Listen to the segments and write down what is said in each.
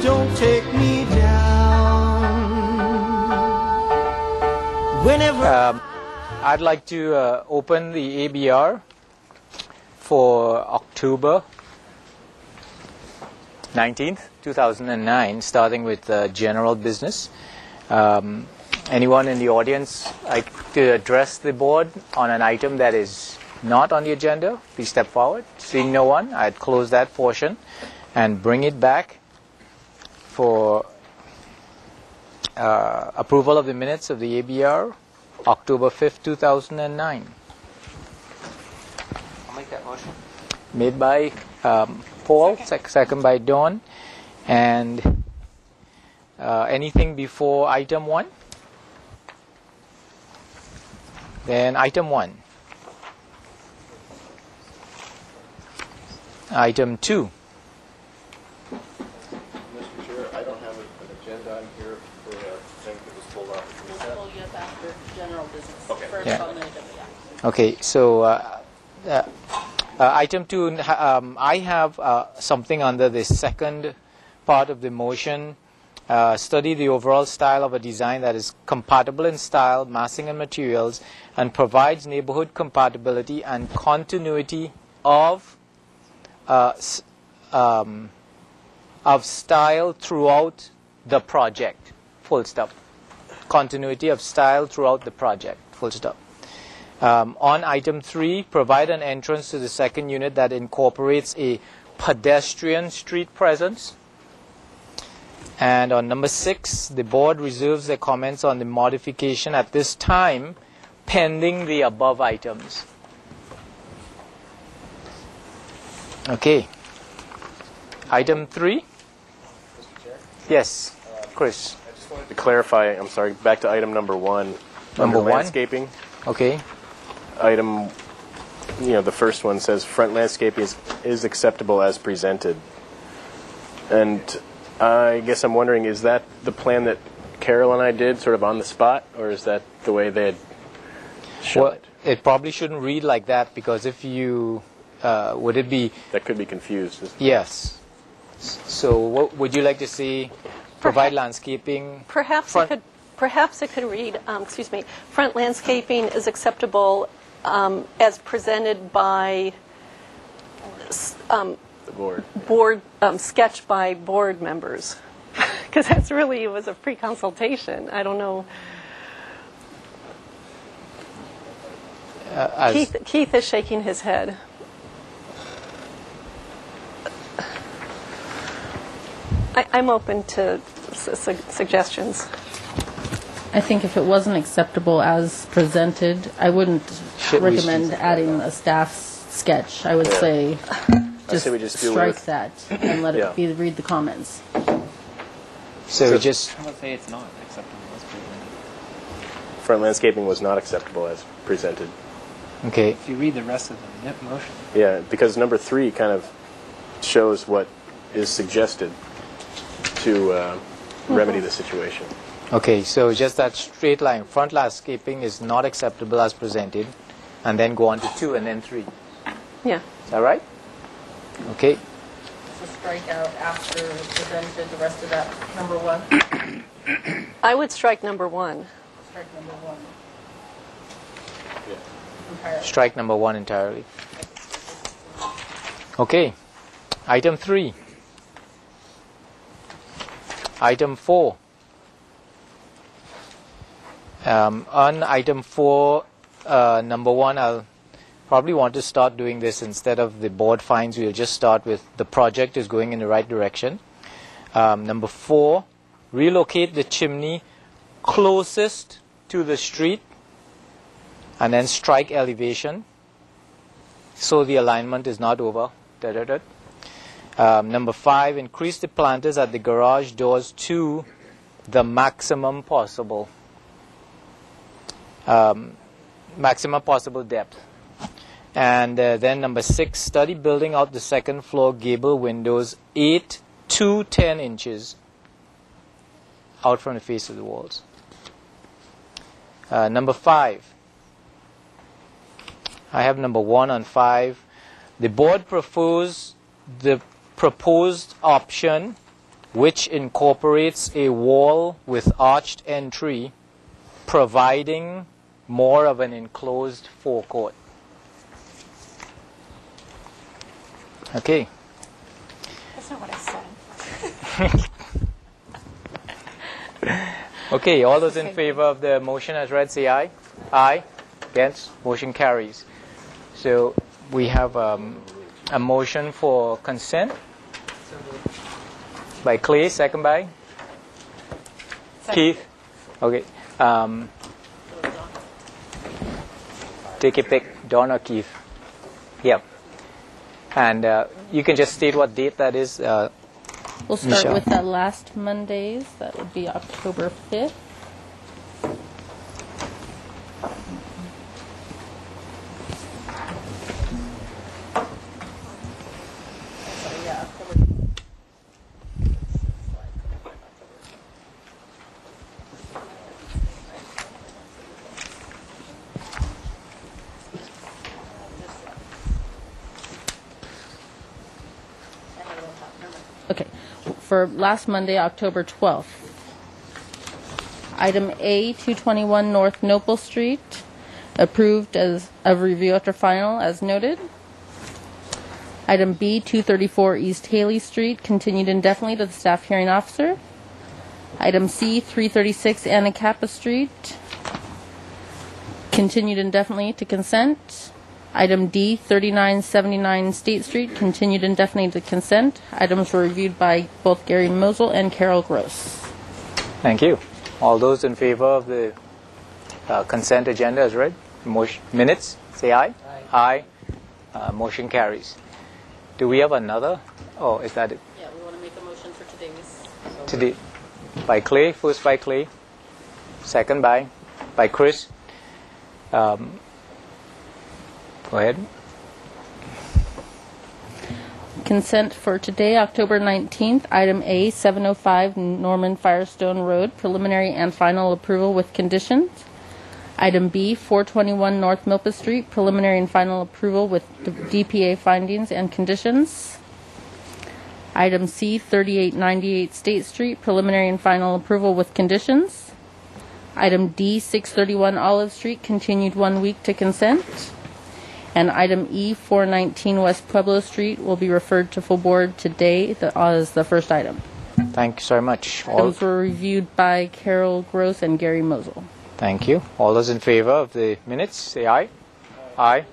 don't take me down. Whenever I'd like to open the ABR for October 19th, 2009, starting with general business. Anyone in the audience like to address the board on an item that is not on the agenda? Please step forward. Seeing no one, I'd close that portion and bring it back for approval of the minutes of the ABR, October 5th, 2009. I'll make that motion. Made by Paul, second by Dawn. And anything before item 1? Then item 1. Item 2. Mr. Chair, I don't have an agenda on here for a thing that was pulled off. We'll pull you up after general business. Okay. First Yeah. on the agenda, yeah. Okay, so item 2, I have something under the second part of the motion. Study the overall style of a design that is compatible in style, massing, and materials, and provides neighborhood compatibility and continuity of style throughout the project. Full stop. Continuity of style throughout the project. Full stop. On item 3, provide an entrance to the second unit that incorporates a pedestrian street presence. And on number 6, the board reserves their comments on the modification at this time, pending the above items. Okay. Item 3. Mr. Chair? Yes, Chris. I just wanted to clarify, I'm sorry, back to item number 1. Number Under 1? landscaping, Okay. item, the first one says front landscaping is acceptable as presented. And I guess I'm wondering, is that the plan that Carol and I did sort of on the spot, or is that the way they had shown Well, it? it probably shouldn't read like that, because if you, would it be, That could be confused. yes. So what would you like to see? Provide landscaping. Perhaps front- it could read, front landscaping is acceptable as presented by The board. board, sketched by board members. Because that's really, it was a pre-consultation. I don't know. Keith is shaking his head. I'm open to suggestions. I think if it wasn't acceptable as presented, I wouldn't Should we- recommend adding a staff sketch. I would Yeah. say I say we just do strike with- that and let Yeah. it be read the comments. So just, I would say it's not acceptable as presented. Front landscaping was not acceptable as presented. okay. If you read the rest of the motion, Yeah, because number 3 kind of shows what is suggested to remedy the situation. Okay, so just that straight line, front landscaping is not acceptable as presented, and then go on to 2 and then 3. Yeah. Is that right? Okay. So strike out after presented the rest of that number 1. I would strike number 1. Strike number 1 Yeah. entirely. Strike number 1 entirely. Okay. Item 3. Item 4. On item 4, number 1, I'll probably want to start doing this instead of the board finds. We'll just start with the project is going in the right direction. Number 4, relocate the chimney closest to the street, and then strike elevation so the alignment is not over. Number 5, increase the planters at the garage doors to the maximum possible depth. And then number 6, study building out the second floor gable windows 8 to 10 inches out from the face of the walls. Number 5, I have number 1 on 5. The board proposed option which incorporates a wall with arched entry, providing more of an enclosed forecourt. Okay. That's not what I said. Okay, all those in favor of the motion as read, say aye. Aye. Against? Motion carries. So we have a motion for consent by Clay, second by Keith. Okay. Take a pick, Don or Keith. Yep. And you can just state what date that is. We'll start Michelle. with the last Mondays. That would be October 5th. Okay, for last Monday, October 12th. Item A, 221 North Noble Street, approved as of review after final as noted. Item B, 234 East Haley Street, continued indefinitely to the staff hearing officer. Item C, 336 Anacapa Street, continued indefinitely to consent. Item D, 3979 State Street, continued indefinitely to consent. Items were reviewed by both Gary Mosel and Carol Gross. Thank you. All those in favor of the consent agenda as read, minutes, say aye. Aye. Motion carries. Do we have another? Oh, is that it? Yeah, we want to make a motion for today's. Today, by Clay, first by Clay, second by Chris. Go ahead. Consent for today, October 19th. Item A, 705 Norman Firestone Road, preliminary and final approval with conditions. Item B, 421 North Milpa Street, preliminary and final approval with DPA findings and conditions. Item C, 3898 State Street, preliminary and final approval with conditions. Item D, 631 Olive Street, continued 1 week to consent. And item E, 419 West Pueblo Street, will be referred to full board today as the first item. Thank you so much. Items were reviewed by Carol Gross and Gary Mosel. Thank you. All those in favor of the minutes, say aye. Aye.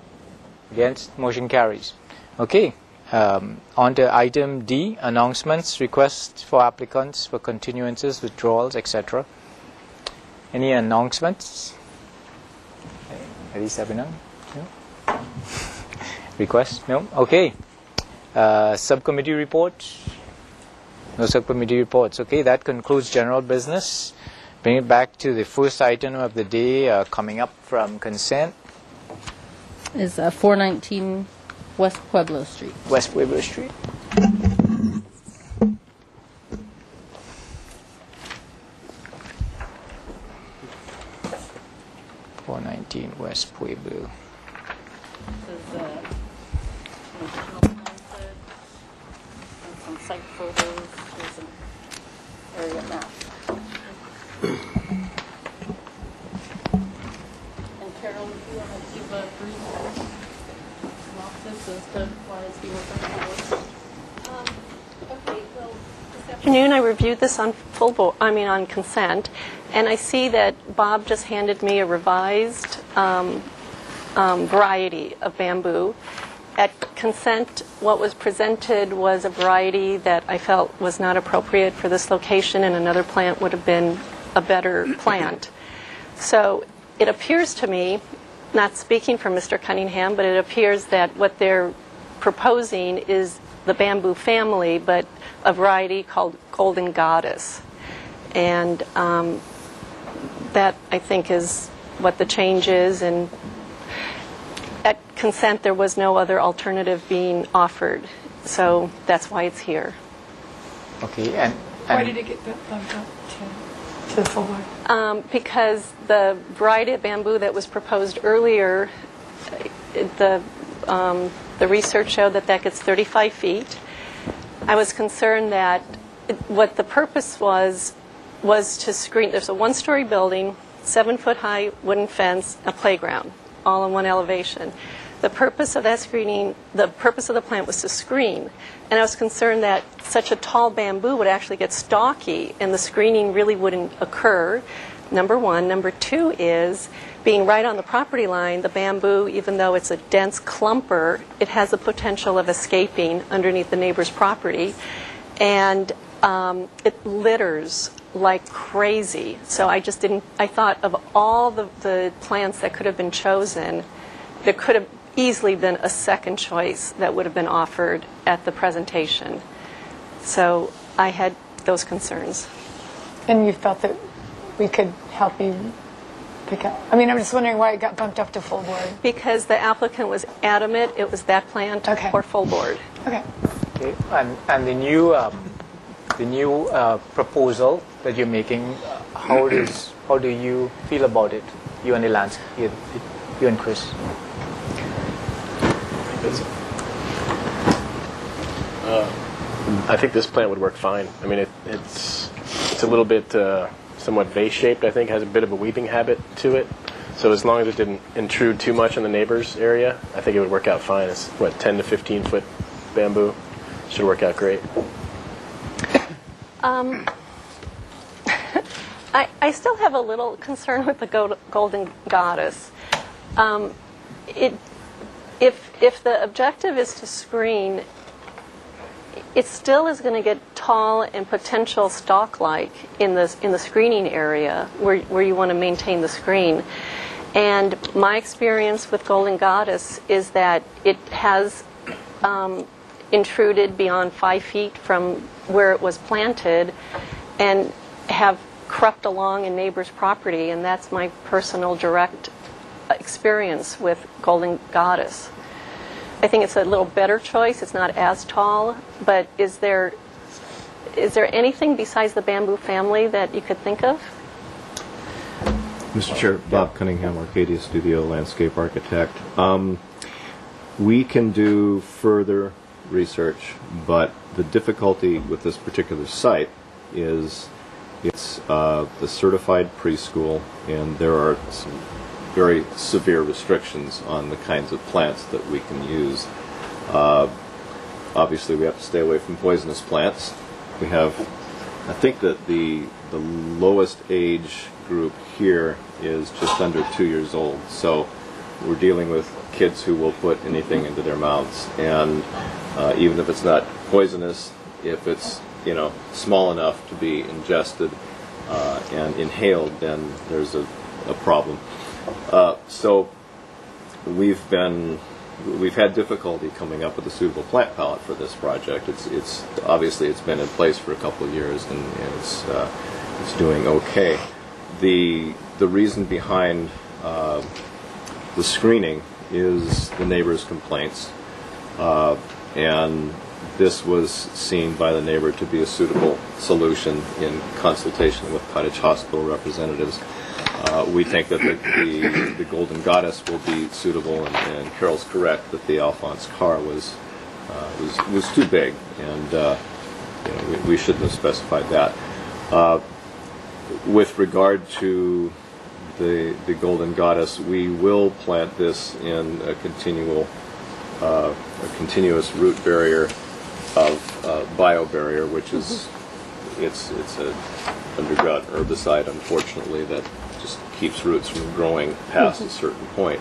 Against? Motion carries. Okay. On to item D, announcements, requests for applicants for continuances, withdrawals, etc. Any announcements? Ready, Sabina? No? Request? No? Okay. Subcommittee report? No subcommittee reports. Okay, that concludes general business. Bring it back to the first item of the day coming up from consent. Is 419 West Pueblo Street. West Pueblo Street. West Pueblo. Some site photos, here's an area map. And Carol, if you want to give a brief synopsis as to why it's being referred to. Okay, well, this afternoon I reviewed this on on consent, and I see that Bob just handed me a revised variety of bamboo. At consent, what was presented was a variety that I felt was not appropriate for this location, and another plant would have been a better plant. So it appears to me, not speaking for Mr. Cunningham, but it appears that what they're proposing is the bamboo family, but a variety called Golden Goddess. And that, I think, is what the change is. And at consent, there was no other alternative being offered. So that's why it's here. Okay, and Why did it get bumped up to the full board? Because the variety of bamboo that was proposed earlier, the research showed that gets 35 feet. I was concerned that what the purpose was to screen. There's a one-story building, 7-foot-high wooden fence, a playground, all in one elevation. The purpose of that screening, the purpose of the plant was to screen. And I was concerned that such a tall bamboo would actually get stocky and the screening really wouldn't occur, number one. Number two is, being right on the property line, the bamboo, even though it's a dense clumper, it has the potential of escaping underneath the neighbor's property. And it litters like crazy. So I just didn't, I thought of all the plants that could have been chosen, there could have easily been a second choice that would have been offered at the presentation. So I had those concerns. And you felt that we could help you pick up? I mean, I'm just wondering why it got bumped up to full board. Because the applicant was adamant it was that plant or full board. Okay. Okay. And the new proposal that you're making, how do you feel about it? You and the landscape, you and Chris. I think this plant would work fine. I mean, it's a little bit somewhat vase-shaped, I think, has a bit of a weeping habit to it. So as long as it didn't intrude too much on the neighbor's area, I think it would work out fine. It's, 10 to 15 foot bamboo. Should work out great. I still have a little concern with the Golden Goddess. If the objective is to screen, it still is going to get tall and potential stalk-like in the screening area where you want to maintain the screen. And my experience with Golden Goddess is that it has intruded beyond 5 feet from where it was planted and have crept along in neighbors' property, and that's my personal direct experience with Golden Goddess. I think it's a little better choice. It's not as tall, but is there anything besides the bamboo family that you could think of? Mr. Chair, Bob Cunningham, Arcadia Studio landscape architect. We can do further research, but the difficulty with this particular site is it's the certified preschool, and there are some very severe restrictions on the kinds of plants that we can use. Obviously, we have to stay away from poisonous plants. We have, I think that the lowest age group here is just under 2 years old. So we're dealing with kids who will put anything into their mouths, and even if it's not poisonous, if it's small enough to be ingested and inhaled, then there's a problem. So we've had difficulty coming up with a suitable plant palette for this project. It's obviously it's been in place for a couple of years, and it's doing okay. The reason behind the screening is the neighbors' complaints, and this was seen by the neighbor to be a suitable solution in consultation with Cottage Hospital representatives. We think that the Golden Goddess will be suitable, and Carol's correct that the Alphonse Carr was too big, and we shouldn't have specified that. With regard to the Golden Goddess, we will plant this in a continuous root barrier of biobarrier, which is it's an underground herbicide, unfortunately, that just keeps roots from growing past a certain point.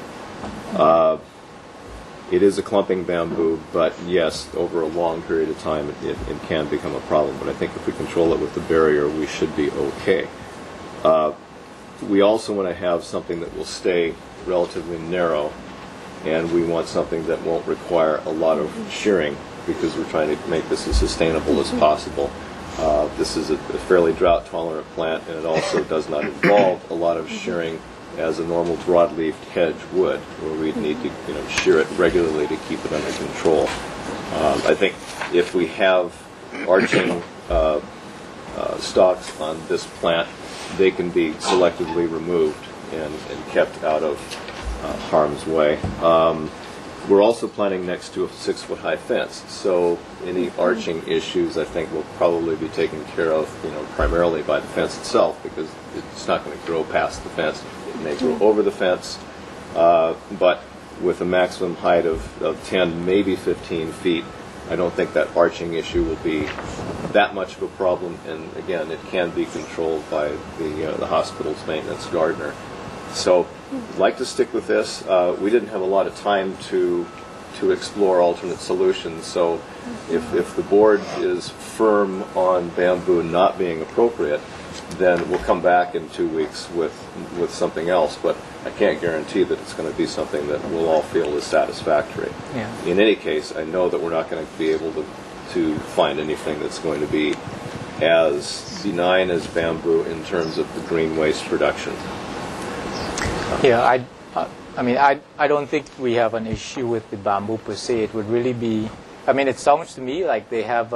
It is a clumping bamboo, but yes, over a long period of time it can become a problem. But I think if we control it with the barrier, we should be okay. We also want to have something that will stay relatively narrow, and we want something that won't require a lot of shearing, because we're trying to make this as sustainable as possible. This is a fairly drought-tolerant plant, and it also does not involve a lot of shearing as a normal broad-leafed hedge would, where we'd need to shear it regularly to keep it under control. I think if we have arching stalks on this plant, they can be selectively removed and kept out of harm's way. We're also planning next to a 6-foot high fence, so any arching issues I think will probably be taken care of, primarily by the fence itself, because it's not going to grow past the fence. It may grow over the fence, but with a maximum height of 10, maybe 15 feet, I don't think that arching issue will be that much of a problem. And again, it can be controlled by the hospital's maintenance gardener. So, I'd like to stick with this. We didn't have a lot of time to explore alternate solutions. So, if the board is firm on bamboo not being appropriate, then we'll come back in 2 weeks with something else. But I can't guarantee that it's going to be something that we'll all feel is satisfactory. Yeah. In any case, I know that we're not going to be able to find anything that's going to be as benign as bamboo in terms of the green waste reduction. Yeah, I don't think we have an issue with the bamboo per se. It would really be, it sounds to me like they have,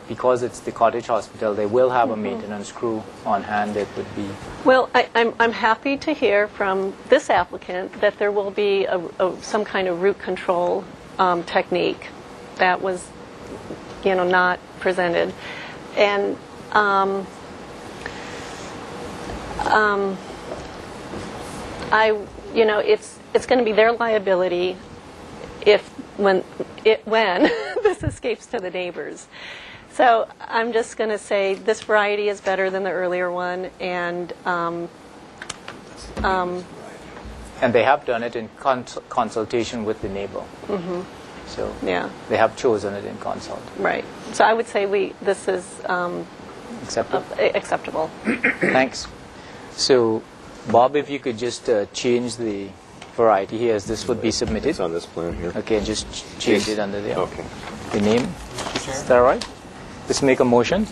because it's the cottage hospital, they will have a maintenance crew on hand. It would be. Well, I'm happy to hear from this applicant that there will be some kind of root control technique that was, not presented, and it's going to be their liability when this escapes to the neighbors. So I'm just going to say this variety is better than the earlier one, and they have done it in consultation with the neighbor. Mm-hmm. So yeah, they have chosen it in consult. Right. So I would say this is acceptable. Thanks. So, Bob, if you could just change the variety here, as this would be submitted. It's on this plan here. Okay, just change it under the name. Is that all right? Let's make a motion.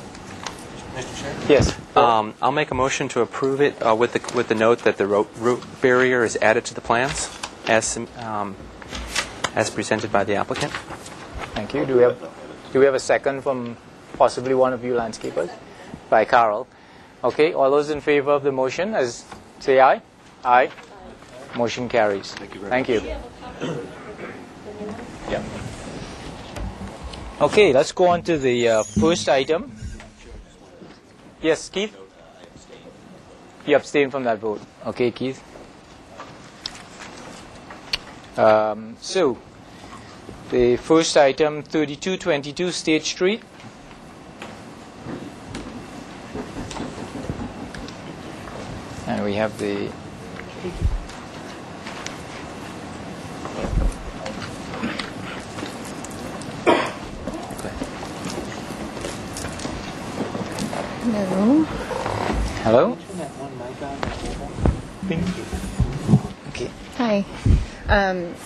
Mr. Chair? Yes. I'll make a motion to approve it with the note that the root barrier is added to the plans as presented by the applicant. Thank you. Do we have a second from possibly one of you landscapers? By Carol. Okay, all those in favor of the motion, say aye. Aye. Motion carries. Thank you very much. Yeah. Okay, let's go on to the first item. Yes, Keith? You abstain from that vote. Okay, Keith. So, the first item, 3222 State Street. And we have the Hello? Okay. Hi.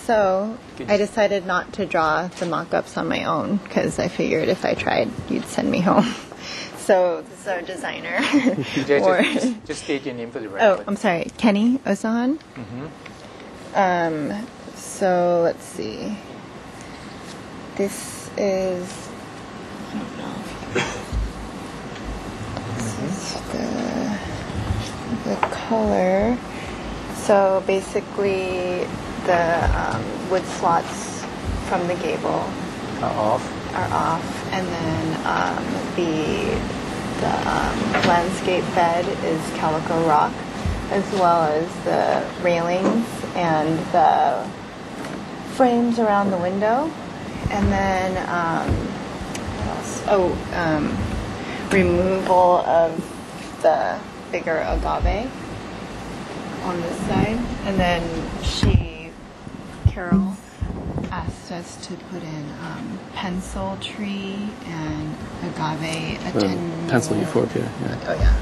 So I decided not to draw the mock-ups on my own because I figured if I tried, you'd send me home. So this is our designer. Just state your name for the record. Oh, I'm sorry. Kenny Osahan. Mm-hmm. So let's see. This is, I don't know. This is the color. So basically the wood slots from the gable Are off, and then the landscape bed is calico rock, as well as the railings and the frames around the window, and then what else? Removal of the bigger agave on this side, and then Carol asked us to put in pencil tree and agave attenuata. Pencil euphorbia, yeah. Oh yeah,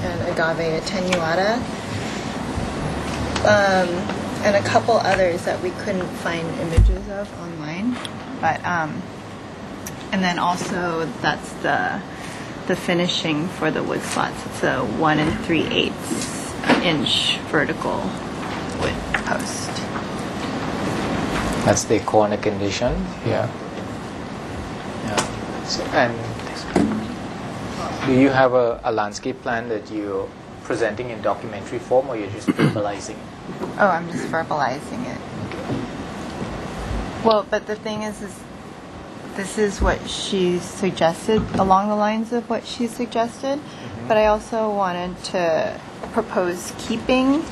and agave attenuata, and a couple others that we couldn't find images of online, but and then also that's the finishing for the wood slots. It's a 1 3/8 inch vertical wood post. That's the corner condition. Yeah. So, and do you have a landscape plan that you're presenting in documentary form, or you're just verbalizing it? Oh, I'm just verbalizing it. Well, but the thing is this is what she suggested, along the lines of what she suggested. But I also wanted to propose keeping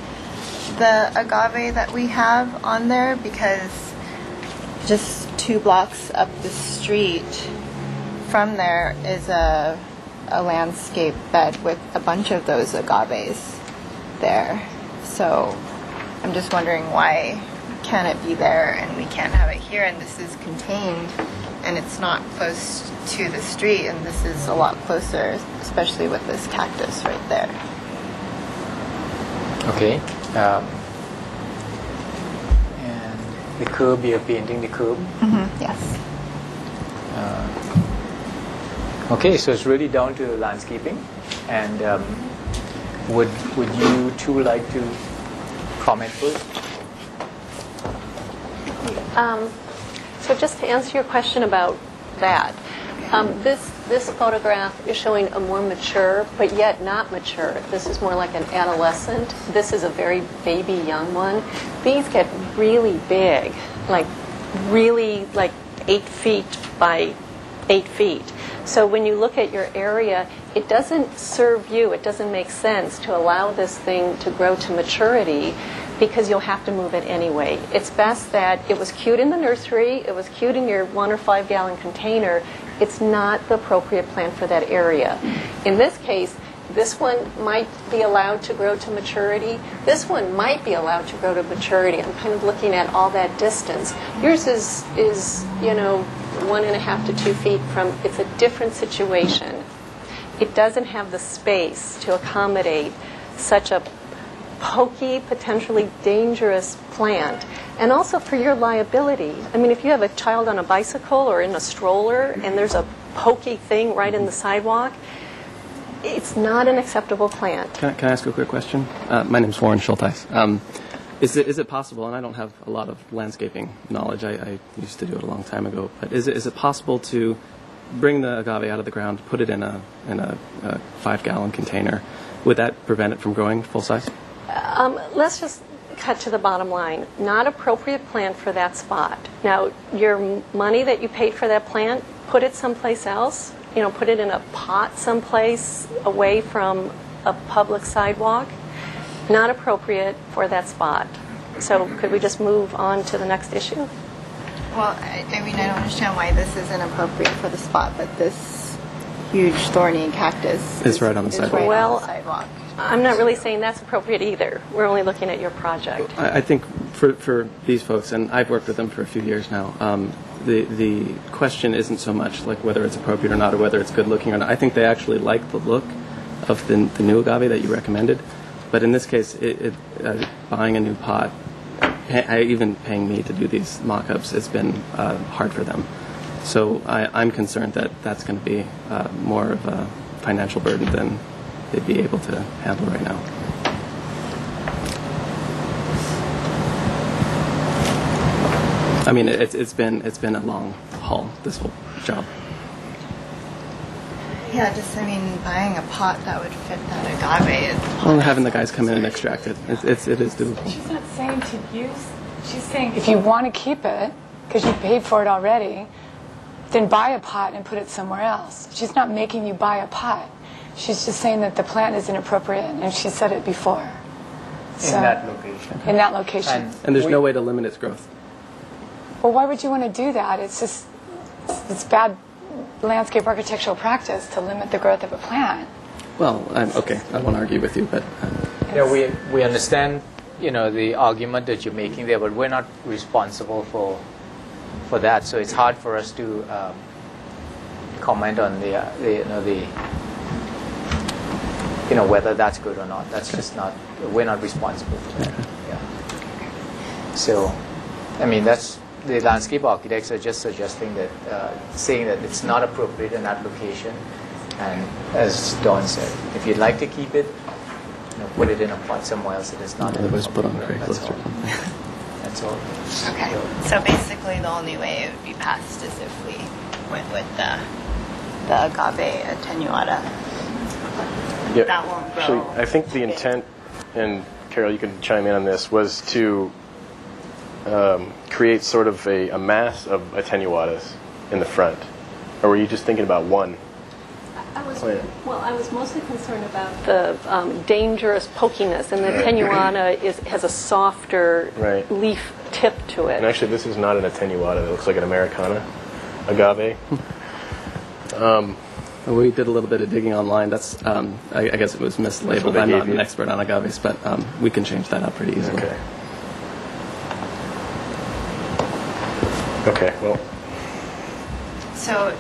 the agave that we have on there, because just 2 blocks up the street from there is a landscape bed with a bunch of those agaves there. So I'm just wondering, why can't it be there and we can't have it here, and this is contained and it's not close to the street, and this is a lot closer, especially with this cactus right there. Okay. And the curb, you're painting the curb. Yes. Okay, so it's really down to landscaping. And would you two like to comment first? So just to answer your question about that, this photograph is showing a more mature, but yet not mature. This is more like an adolescent. This is a very baby young one. These get really big, like really like 8 feet by 8 feet. So when you look at your area, it doesn't serve you, it doesn't make sense to allow this thing to grow to maturity, because you'll have to move it anyway. It's best that it was cute in the nursery, it was cute in your 1 or 5 gallon container. It's not the appropriate plant for that area. In this case, this one might be allowed to grow to maturity. This one might be allowed to grow to maturity. I'm kind of looking at all that distance. Yours is 1.5 to 2 feet from, it's a different situation. It doesn't have the space to accommodate such a pokey, potentially dangerous plant. And also for your liability. I mean, if you have a child on a bicycle or in a stroller and there's a pokey thing right in the sidewalk, it's not an acceptable plant. Can I ask a quick question? My name's Warren Schulteis. Is it possible, and I don't have a lot of landscaping knowledge, I used to do it a long time ago, but is it possible to bring the agave out of the ground, put it in a 5-gallon container? Would that prevent it from growing full size? Let's just cut to the bottom line. Not appropriate plant for that spot. Now, your money that you paid for that plant, put it someplace else. Put it in a pot someplace away from a public sidewalk. Not appropriate for that spot. So could we just move on to the next issue? Well, I mean, I don't understand why this isn't appropriate for the spot, but this huge thorny cactus is right on the sidewalk. Well, I'm not really saying that's appropriate either. We're only looking at your project. I think for these folks, and I've worked with them for a few years now, the question isn't so much like whether it's appropriate or not, or whether it's good looking or not. I think they actually like the look of the new agave that you recommended. But in this case, buying a new pot, even paying me to do these mock-ups, it's been hard for them. So I'm concerned that that's going to be more of a financial burden than they'd be able to handle right now. I mean, it's been a long haul, this whole job. Yeah, buying a pot that would fit that agave. Well, having the guys come in and extract it, it is doable. She's not saying to use. She's saying if you want to keep it, because you paid for it already, then buy a pot and put it somewhere else. She's not making you buy a pot. She's just saying that the plant is inappropriate, and she said it before. In that location. In that location. And there's no way to limit its growth. Well, why would you want to do that? It's bad landscape architectural practice to limit the growth of a plant. Well, okay, I won't argue with you, but... we understand, the argument that you're making there, but we're not responsible for that, so it's hard for us to comment on whether that's good or not. That's just not, we're not responsible for that. Yeah. So, that's, the landscape architects are just suggesting that, saying that it's not appropriate in that location. And as Dawn said, if you'd like to keep it, put it in a pot somewhere else. It is not. It was put on Craigslist. That's all. Okay. So basically, the only way it would be passed is if we went with the agave attenuata. Yeah, that won't grow. Actually, I think the intent, and Carol, you can chime in on this, was to create sort of a mass of attenuatas in the front? Or were you just thinking about one? I was, plant? well, I was mostly concerned about the dangerous pokiness, and the attenuata has a softer Right. leaf tip to it. And actually, this is not an attenuata. It looks like an Americana agave. We did a little bit of digging online. That's, I guess it was That's what mislabeled. they I'm gave not you. an expert on agaves, but we can change that up pretty easily. Okay. Okay, well, So,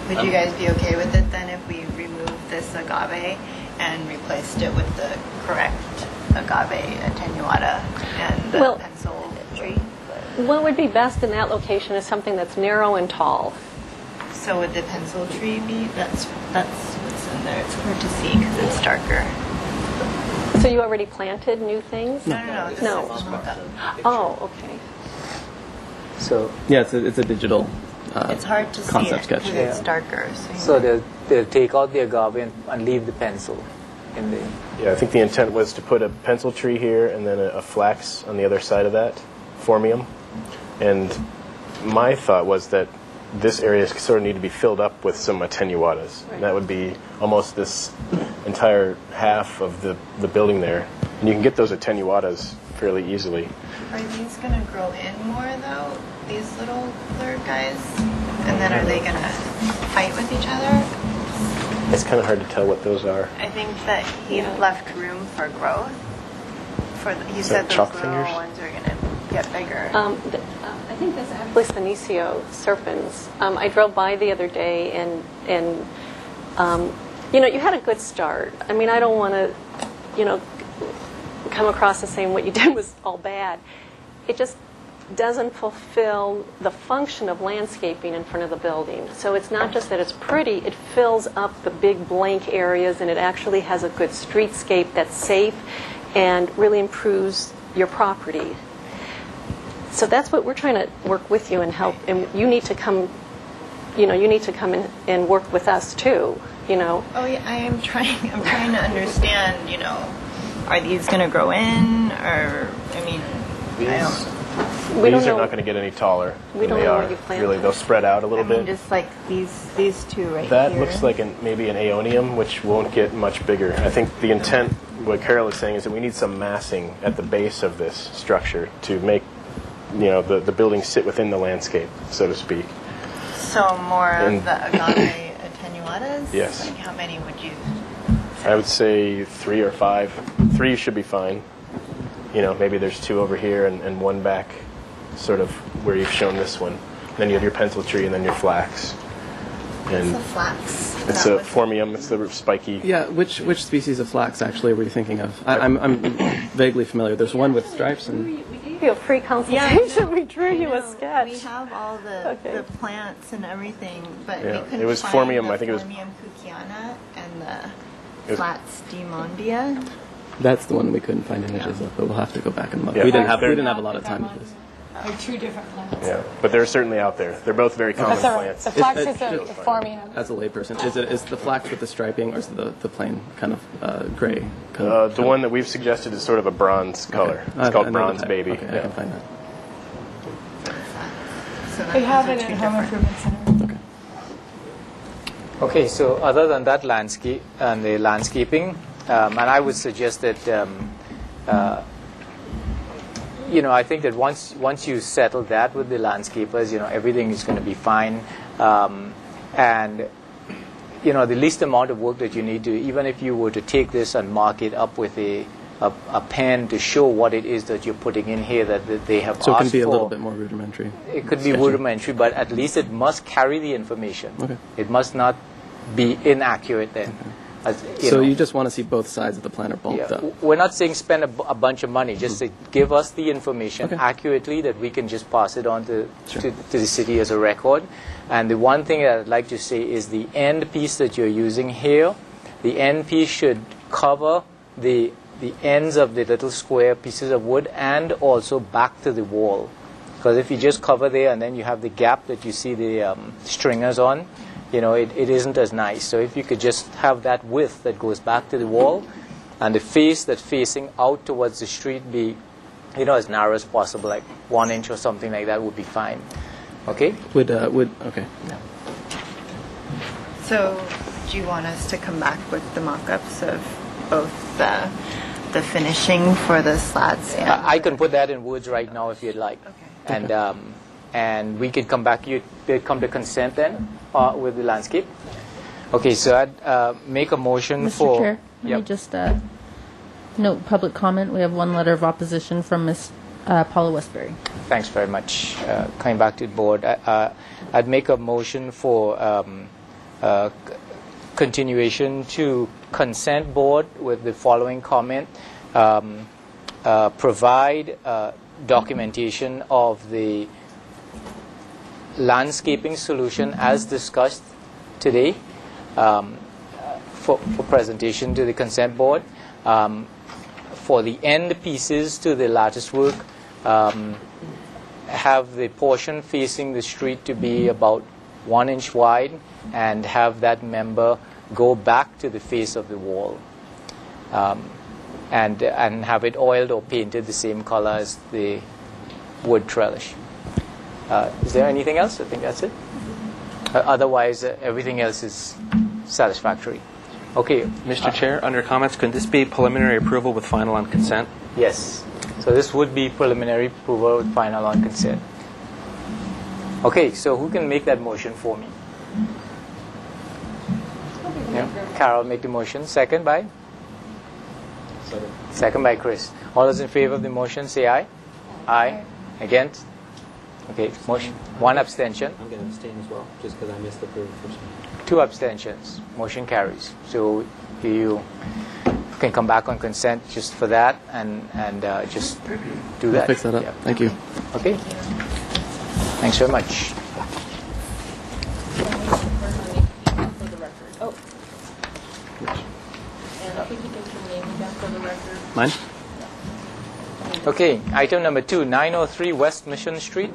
would you guys be okay with it then if we removed this agave and replaced it with the correct agave attenuata and the Well- pencil tree? What would be best in that location is something that's narrow and tall. So would the pencil tree be? That's what's in there. It's hard to see because it's darker. So you already planted new things? No. This No. is all mock-up. Oh, okay. So, Yeah, it's a digital It's hard to see concept it sketch. because it's darker. So, so they'll take out the agave and leave the pencil in the. yeah, I think the intent was to put a pencil tree here and then a flax on the other side of that, formium. And my thought was that this area sort of need to be filled up with some attenuatas. Right. That would be almost this entire half of the building there. And you can get those attenuatas fairly easily. are these going to grow in more though? These little clear guys, and then are they going to fight with each other? It's kind of hard to tell what those are. I think that he left room for growth. He said those chalk little fingers? ones are going to get bigger. I think that's actually Senecio serpens. I drove by the other day and you had a good start. I mean, I don't want to, come across as saying what you did was all bad. It just doesn't fulfill the function of landscaping in front of the building. So it's not just that it's pretty, it fills up the big blank areas, and it actually has a good streetscape that's safe and really improves your property. So that's what we're trying to work with you and help. And you need to come, you need to come in and work with us too. Oh yeah, I'm trying to understand. Are these going to grow in, or I mean, I don't. We don't These are know- not going to get any taller We than don't they know are. where you plant Really, them. they'll spread out a I little mean, bit. just like these two right That here. looks like maybe an aeonium, which won't get much bigger. I think the intent, what Carol is saying, is that we need some massing at the base of this structure to make, the building sit within the landscape, so to speak. So more And- of the agave attenuatas. Yes. Like how many would you? I would say 3 or 5. 3 should be fine. Maybe there's 2 over here and 1 back, sort of where you've shown this one. Then you have your pencil tree and then your flax. It's And a flax. Is it's that a what's- formium. It's the spiky. Yeah, which species of flax actually were you thinking of? I'm vaguely familiar. There's one with stripes and We gave you a free Yeah, consultation. I know. We drew you I a know. sketch. We have all the plants and everything, but Yeah, we couldn't it was find formium, the I think it was- Formium cuciana and It the was- Flats demondia. that's the one we couldn't find images of, but we'll have to go back and look. Yeah, we didn't they're- have a lot of time for this. They're two different plants. Yeah, but they're certainly out there. They're both very common That's all right. plants. The flax It- is a it- formium. As a layperson, is the flax with the striping, or is it the plain kind of gray? The one that we've suggested is sort of a bronze color. It's called Bronze Baby. Okay, I Yeah. can find that. So We those have are it two in Home different- Improvement Center. Okay, so other than that landscape and the landscaping, and I would suggest that, I think that once you settle that with the landscapers, everything is going to be fine, and the least amount of work that you need to, even if you were to take this and mark it up with a pen to show what it is that you're putting in here that they have So it asked can be a for. little bit more rudimentary. It could be sketchy. rudimentary, but at least it must carry the information. Okay. It must not be inaccurate then. As, So you just want to see both sides of the plant are bulked yeah, up. we're not saying spend a bunch of money. Just say, give us the information Okay. accurately that we can just pass it on to Sure. the city as a record. And the one thing that I'd like to say is the end piece that you're using here, the end piece should cover the ends of the little square pieces of wood and also back to the wall. Because if you just cover there and then you have the gap that you see the stringers on, it isn't as nice. So if you could just have that width that goes back to the wall and the face that's facing out towards the street be as narrow as possible, like 1 inch or something like that would be fine. Okay? Okay. So, do you want us to come back with the mock-ups of both the finishing for the slats and I can put that in words right now if you'd like. Okay. And we could come back. You'd come to consent then with the landscape. Okay, so I'd make a motion Mr. for. Chair, let me just note public comment. We have one letter of opposition from Ms. Paula Westbury. Thanks very much. Coming back to the board, I'd make a motion for continuation to consent board with the following comment. Provide documentation of the landscaping solution as discussed today for presentation to the consent board. For the end pieces to the lattice work, have the portion facing the street to be about 1 inch wide and have that member go back to the face of the wall and have it oiled or painted the same color as the wood trellis. Is there anything else? I think that's it. Otherwise, everything else is satisfactory. Okay. Mr. Chair, under comments, could this be preliminary approval with final on consent? Yes. So this would be preliminary approval with final on consent. Okay, so who can make that motion for me? Yeah. Carol, make the motion. Second by? Second by Chris. All those in favor of the motion, say aye. Aye. Against? Okay, motion. One abstention. I'm going to abstain as well, just because I missed the first one. 2 abstentions. Motion carries. So you can come back on consent just for that and just do that. I'll fix that up. Yeah. Thank you. Okay. Thanks very much. Mine? Okay, item number 2, 903 West Mission Street.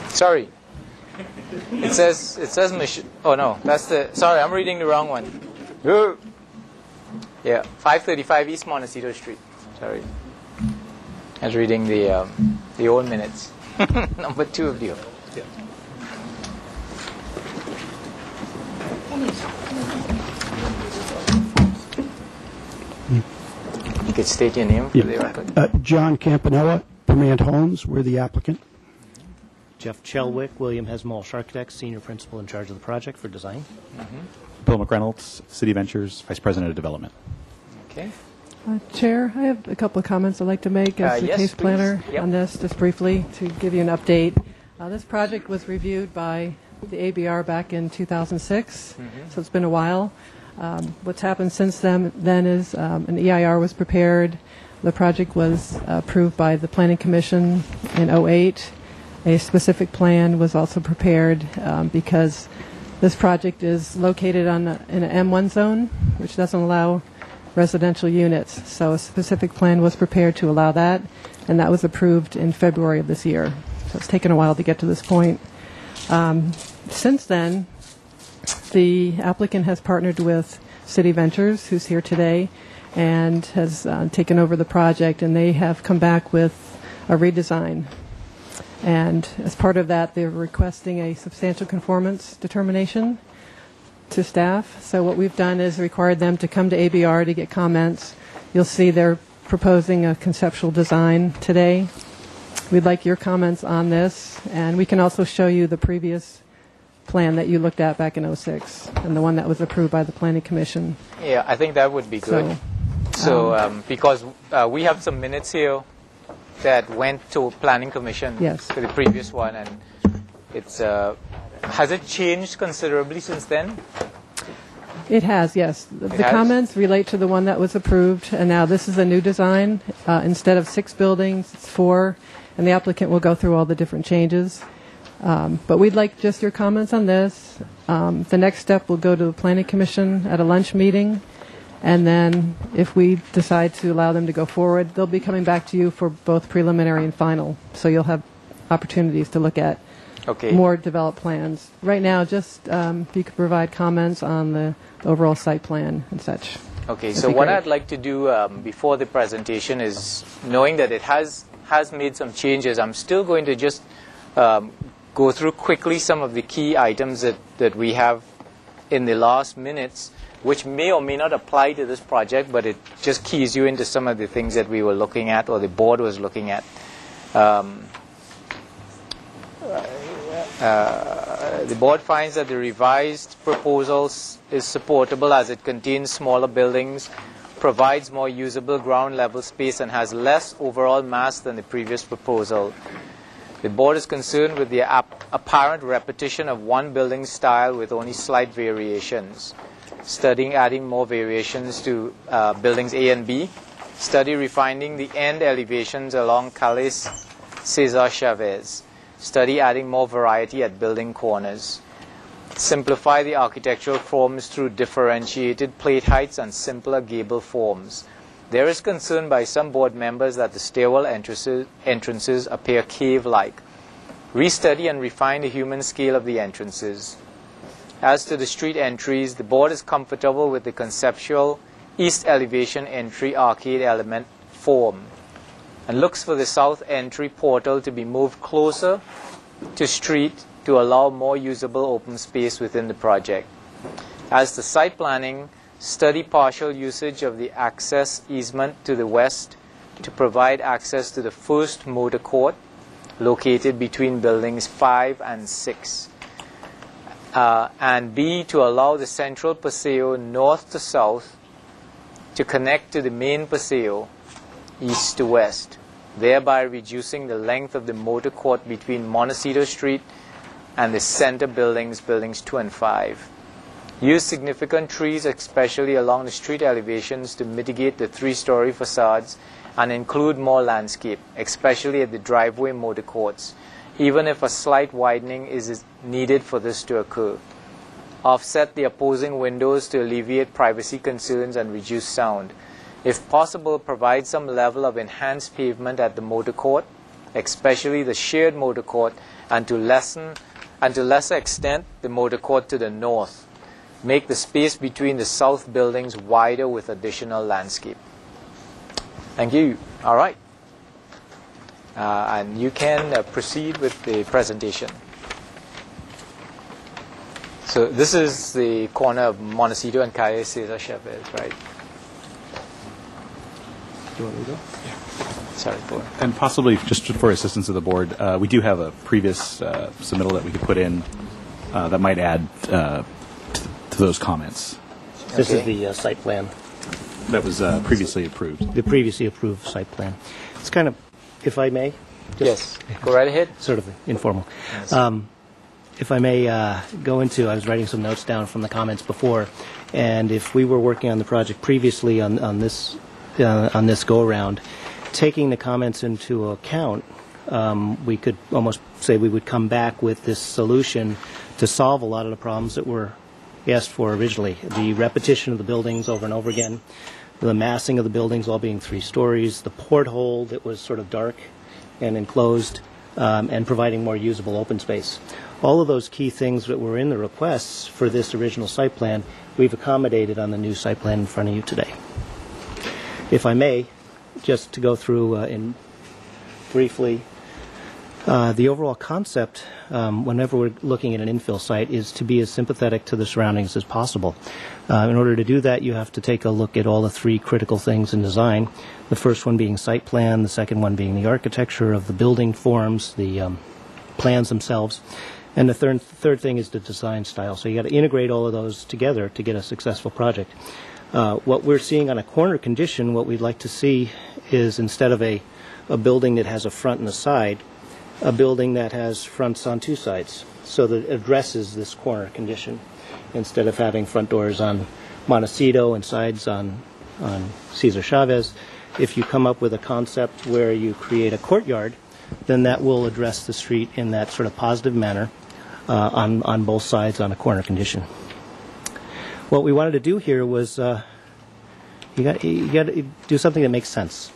Sorry. It says Mission. Oh no, that's the. Sorry, I'm reading the wrong one. Yeah, 535 East Montecito Street. Sorry. I was reading the old minutes. Number 2 of you. You could state your name for the record. John Campanella, Command Homes, we're the applicant. Jeff Chelwick, William Hesmolsh Architects, Senior Principal in charge of the project for design. Bill McReynolds, City Ventures, Vice President of Development. Okay. Chair, I have a couple of comments I'd like to make as the yes, case planner please. Yep. on this, just briefly, to give you an update. This project was reviewed by the ABR back in 2006, so it's been a while. What's happened since then is an EIR was prepared. The project was approved by the Planning Commission in 2008. A specific plan was also prepared because this project is located in an M1 zone, which doesn't allow residential units. So a specific plan was prepared to allow that, and that was approved in February of this year. So it's taken a while to get to this point. Since then, the applicant has partnered with City Ventures, who's here today, and has taken over the project, and they have come back with a redesign. And as part of that, they're requesting a substantial conformance determination to staff. So what we've done is required them to come to ABR to get comments. You'll see they're proposing a conceptual design today. We'd like your comments on this, and we can also show you the previous plan that you looked at back in 2006 and the one that was approved by the Planning Commission. Yeah, I think that would be good. So because we have some minutes here that went to Planning Commission to the previous one, and it's has it changed considerably since then? It has, yes. The comments relate to the one that was approved, and now this is a new design. Instead of 6 buildings, it's 4, and the applicant will go through all the different changes. But we'd like just your comments on this. The next step will go to the Planning Commission at a lunch meeting, and then if we decide to allow them to go forward, they'll be coming back to you for both preliminary and final. So you'll have opportunities to look at Okay. more developed plans. Right now, just if you could provide comments on the overall site plan and such. Okay, That'd so be what great. I'd like to do before the presentation is, knowing that it has made some changes, I'm still going to just go through quickly some of the key items that we have in the last minutes, which may or may not apply to this project, but it just keys you into some of the things that we were looking at or the board was looking at. The board finds that the revised proposal is supportable as it contains smaller buildings, provides more usable ground level space, and has less overall mass than the previous proposal. The board is concerned with the apparent repetition of one building style with only slight variations. Studying adding more variations to buildings A and B. Study refining the end elevations along Calais Cesar Chavez. Study adding more variety at building corners. Simplify the architectural forms through differentiated plate heights and simpler gable forms. There is concern by some board members that the stairwell entrances appear cave-like. Restudy and refine the human scale of the entrances. As to the street entries, the board is comfortable with the conceptual east elevation entry arcade element form and looks for the south entry portal to be moved closer to street to allow more usable open space within the project. As to site planning, study partial usage of the access easement to the west to provide access to the first motor court located between buildings 5 and 6. And B, to allow the central paseo north to south to connect to the main paseo east to west, thereby reducing the length of the motor court between Montecito Street and the center buildings 2 and 5. Use significant trees, especially along the street elevations, to mitigate the 3-story facades and include more landscape, especially at the driveway motor courts, even if a slight widening is needed for this to occur. Offset the opposing windows to alleviate privacy concerns and reduce sound. If possible, provide some level of enhanced pavement at the motor court, especially the shared motor court, and to lesser extent the motor court to the north. Make the space between the south buildings wider with additional landscape. Thank you. All right. And you can proceed with the presentation. So this is the corner of Montecito and Calle Cesar Chavez, right? Do you want me to go? Sorry, Paul. And possibly, just for assistance of the board, we do have a previous submittal that we could put in that might add to those comments. This is the site plan. That was previously approved. The previously approved site plan. It's kind of, if I may? Yes, go right ahead. Sort of informal. Yes. If I may go into, I was writing some notes down from the comments before, and if we were working on the project previously on this go-around, taking the comments into account, we could almost say we would come back with this solution to solve a lot of the problems that were asked for originally. The repetition of the buildings over and over again, the massing of the buildings all being 3 stories, the porthole that was sort of dark and enclosed, and providing more usable open space. All of those key things that were in the requests for this original site plan, we've accommodated on the new site plan in front of you today. If I may, just to go through briefly, the overall concept, whenever we're looking at an infill site, is to be as sympathetic to the surroundings as possible. In order to do that, you have to take a look at all the 3 critical things in design. The first one being site plan, the second one being the architecture of the building forms, the plans themselves, and the third thing is the design style. So you got to integrate all of those together to get a successful project. What we're seeing on a corner condition, what we'd like to see is, instead of a building that has a front and a side, a building that has fronts on 2 sides, so that it addresses this corner condition, instead of having front doors on Montecito and sides on Cesar Chavez. If you come up with a concept where you create a courtyard, then that will address the street in that sort of positive manner on both sides on a corner condition. What we wanted to do here was you got to do something that makes sense.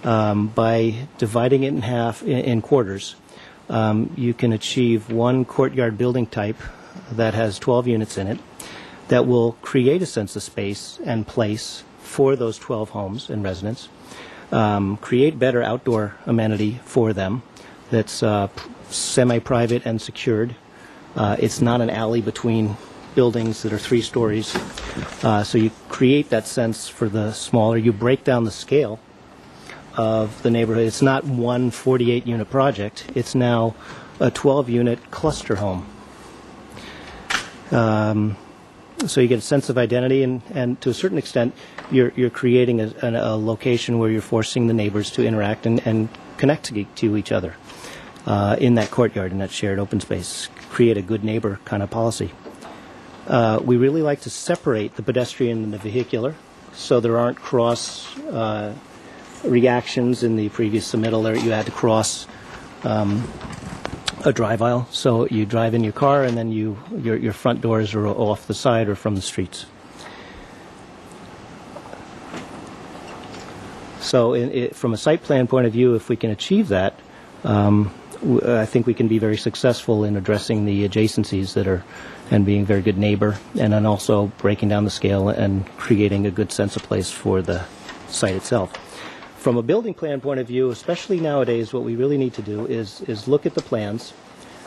By dividing it in half in quarters, you can achieve one courtyard building type that has 12 units in it that will create a sense of space and place for those 12 homes and residents, create better outdoor amenity for them that's semi-private and secured. It's not an alley between buildings that are 3 stories. So you create that sense for the smaller. You break down the scale of the neighborhood. It's not one 48-unit project. It's now a 12-unit cluster home. So you get a sense of identity, and to a certain extent, you're creating a location where you're forcing the neighbors to interact and connect to each other in that courtyard, in that shared open space. Create a good neighbor kind of policy. We really like to separate the pedestrian and the vehicular, so there aren't cross reactions. In the previous submittal there, you had to cross a drive aisle. So you drive in your car, and then your front doors are off the side or from the streets. So from a site plan point of view, if we can achieve that, I think we can be very successful in addressing the adjacencies and being a very good neighbor, and then also breaking down the scale and creating a good sense of place for the site itself. From a building plan point of view, especially nowadays, what we really need to do is look at the plans,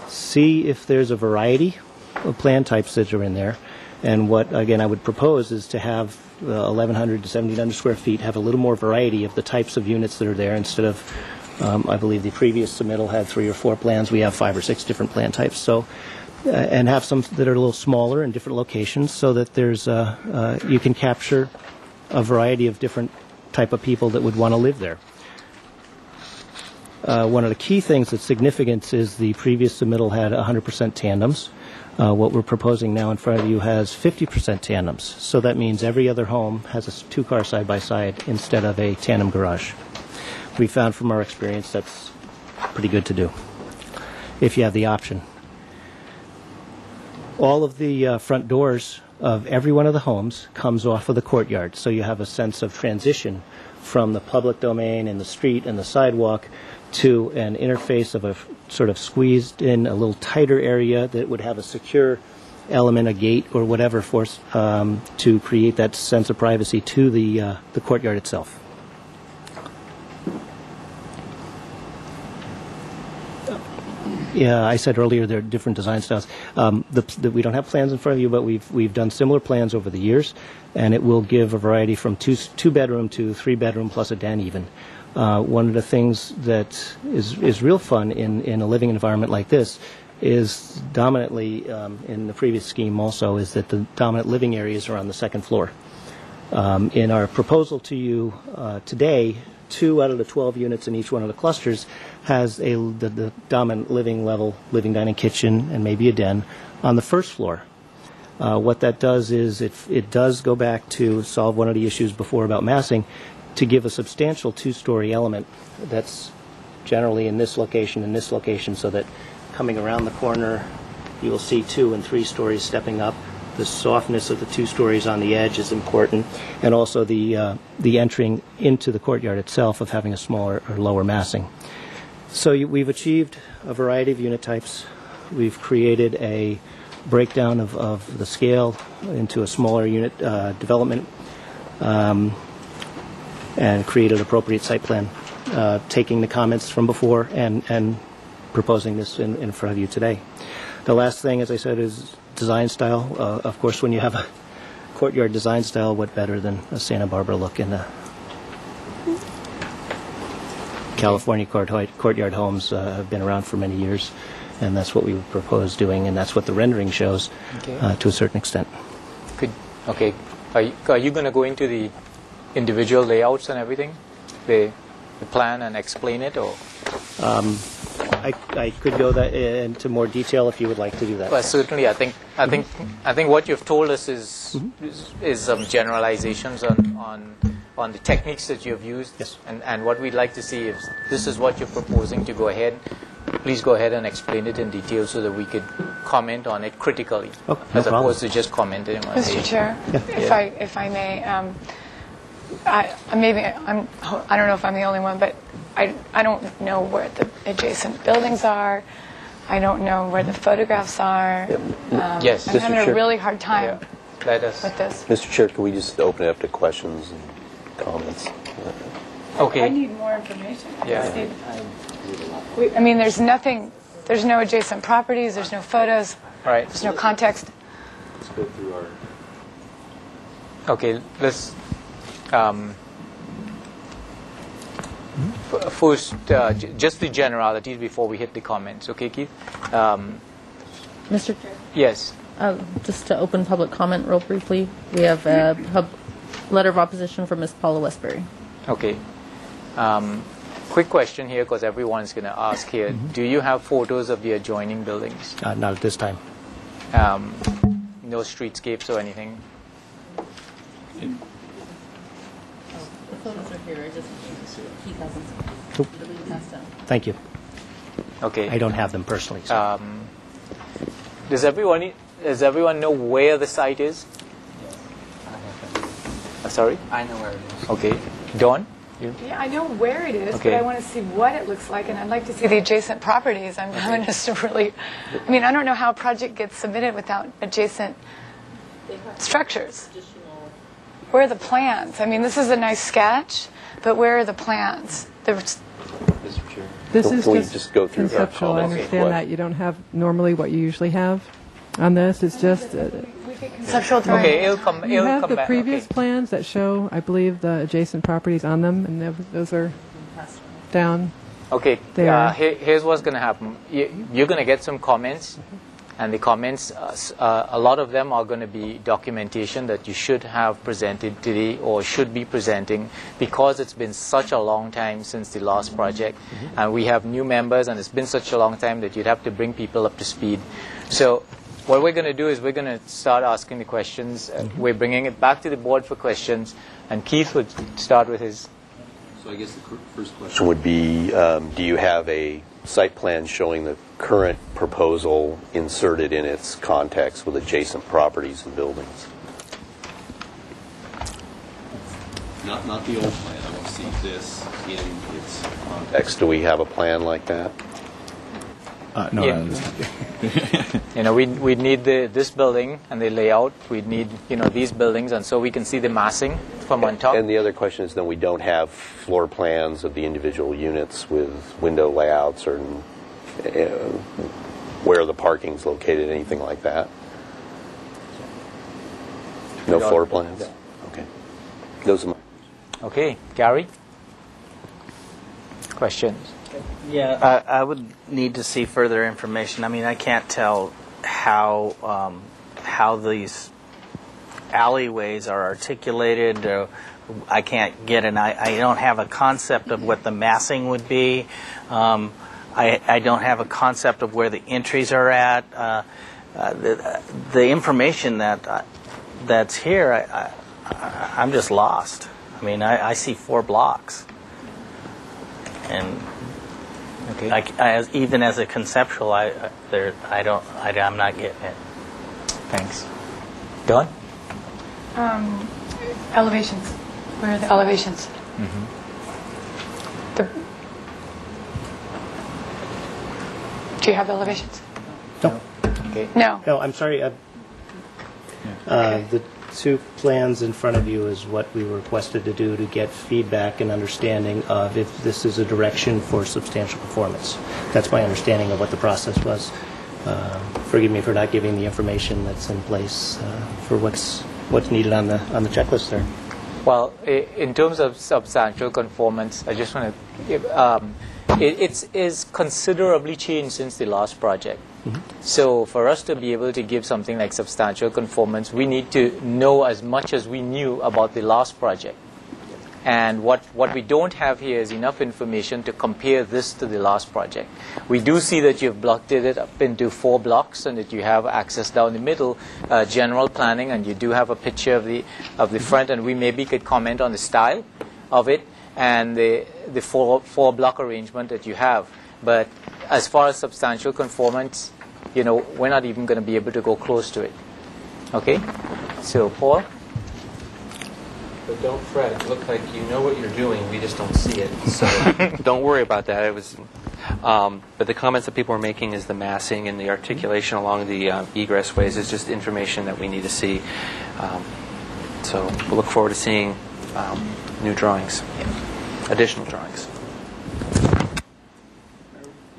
see if there's a variety of plan types that are in there, and what, again, I would propose is to have 1,100 to 1,700 square feet, have a little more variety of the types of units that are there instead of, I believe the previous submittal had 3 or 4 plans. We have 5 or 6 different plan types. So, and have some that are a little smaller in different locations, so that there's you can capture a variety of different type of people that would want to live there. One of the key things that's significant is the previous submittal had 100% tandems. What we're proposing now in front of you has 50% tandems. So that means every other home has a 2-car side-by-side instead of a tandem garage. We found from our experience that's pretty good to do if you have the option. All of the front doors of every one of the homes comes off of the courtyard, so you have a sense of transition from the public domain and the street and the sidewalk to an interface of a sort of squeezed in, a little tighter area that would have a secure element, a gate or whatever, to create that sense of privacy to the courtyard itself. Yeah, I said earlier there are different design styles. We don't have plans in front of you, but we've done similar plans over the years, and it will give a variety from 2-bedroom to 3-bedroom plus a den even. One of the things that is real fun in a living environment like this is dominantly, in the previous scheme also, is that the dominant living areas are on the second floor. In our proposal to you today, 2 out of the 12 units in each one of the clusters has the dominant living level, living, dining, kitchen, and maybe a den on the first floor. What that does is it does go back to solve one of the issues before about massing, to give a substantial 2-story element that's generally in this location, so that coming around the corner you will see 2 and 3 stories stepping up. The softness of the 2 stories on the edge is important, and also the entering into the courtyard itself of having a smaller or lower massing. So we've achieved a variety of unit types. We've created a breakdown of the scale into a smaller unit development, and created an appropriate site plan, taking the comments from before and proposing this in front of you today. The last thing, as I said, is design style. Of course, when you have a courtyard design style, what better than a Santa Barbara look in the California courtyard homes have been around for many years, and that's what we would propose doing, and that's what the rendering shows to a certain extent. Okay. Are you going to go into the individual layouts and everything, the plan, and explain it, or? I could go into more detail if you would like to do that. Well, certainly. I think what you've told us is some generalizations on the techniques that you've used. Yes. And what we'd like to see is this is what you're proposing to go ahead. Please go ahead and explain it in detail so that we could comment on it critically, no as problem. opposed to just commenting on it. Mr. Chair, if I may. I don't know if I'm the only one, but I don't know where the adjacent buildings are. I don't know where the photographs are. Yes, I'm Mr. having Chair. a really hard time Let us. with this. Mr. Chair, can we just open it up to questions and comments? Okay. I need more information. Yeah. I mean, there's nothing, there's no adjacent properties, there's no photos, Right. there's no context. Let's go through our... Okay, let's first just the generalities before we hit the comments. Okay, Keith? Mr. Chair? Yes. Just to open public comment real briefly, we have a letter of opposition from Ms. Paula Westbury. Okay. Quick question here, because everyone's going to ask here. Do you have photos of the adjoining buildings? Not at this time. No streetscapes or anything? The photos are here. I just Keith hasn't. Nope. Thank you. Okay. I don't have them personally. So. Does everyone know where the site is? Sorry? I know where it is. Okay. Dawn? You? Yeah, I know where it is, Okay. but I want to see what it looks like, and I'd like to see the adjacent properties. I'm having just a really, I mean, I don't know how a project gets submitted without adjacent structures. Where are the plans? I mean, this is a nice sketch, but where are the plans? Mr. Chair. This Can is we just just go through our conceptual. I comments? understand that you don't have normally what you usually have on this. It's just Conceptual drawing. Okay, it'll come you have the back. previous Okay. plans that show, I believe, the adjacent properties on them, and those are down. Okay, there. here's what's going to happen. You're going to get some comments, and the comments, a lot of them are going to be documentation that you should have presented today or should be presenting, because it's been such a long time since the last project, and we have new members, and it's been such a long time that you'd have to bring people up to speed. So what we're going to do is we're going to start asking the questions. We're bringing it back to the board for questions, and Keith would start with his. So I guess the first question would be, do you have a site plan showing the current proposal inserted in its context with adjacent properties and buildings? Not the old plan. I want to see this in its Context, do we have a plan like that? No, Yeah. We'd need this building and the layout. We'd need, these buildings, and so we can see the massing from on top. And the other question is, then we don't have floor plans of the individual units with window layouts or where the parking's located, anything like that? No floor plans? Okay. Those are my... Okay, Gary? Questions? Yeah, I would need to see further information. I mean, I can't tell how these alleyways are articulated. I can't get I don't have a concept of what the massing would be. I don't have a concept of where the entries are at. The information that's here, I'm just lost. I mean, I see 4 blocks, and okay. Even as a conceptual, I'm not getting it. Thanks. Dawn? Elevations. Where are the elevations? Do you have elevations? No. Okay. No. No, I'm sorry. The 2 plans in front of you is what we were requested to do to get feedback and understanding of if this is a direction for substantial performance. That's my understanding of what the process was. Forgive me for not giving the information that's in place for what's needed on the checklist there. Well, in terms of substantial conformance, I just want to give, it is considerably changed since the last project. So for us to be able to give something like substantial conformance, we need to know as much as we knew about the last project. And what we don't have here is enough information to compare this to the last project. We do see that you've blocked it up into 4 blocks and that you have access down the middle, general planning, and you do have a picture of the front, and we maybe could comment on the style of it and the 4 block arrangement that you have. But as far as substantial conformance, we're not even going to be able to go close to it. Okay? So, Paul? The don't fret. It looked like you know what you're doing. We just don't see it. So don't worry about that. It was, but the comments that people are making is the massing and the articulation along the egress ways is just information that we need to see. So we'll look forward to seeing new drawings, additional drawings.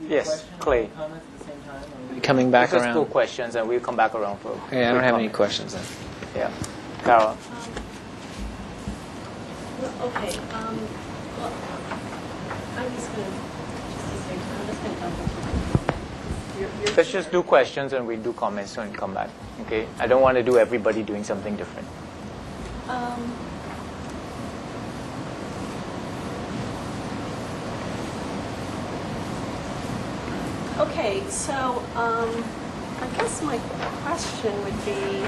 Yes, Clay. Coming back Just around. 2 questions, and we'll come back around for. Yeah, I don't have any questions then. Yeah, Carol. Okay. Well, I'm just going to. Let's just do questions and we'll do comments and come back. Okay. I don't want to do everybody doing something different. Okay, so I guess my question would be,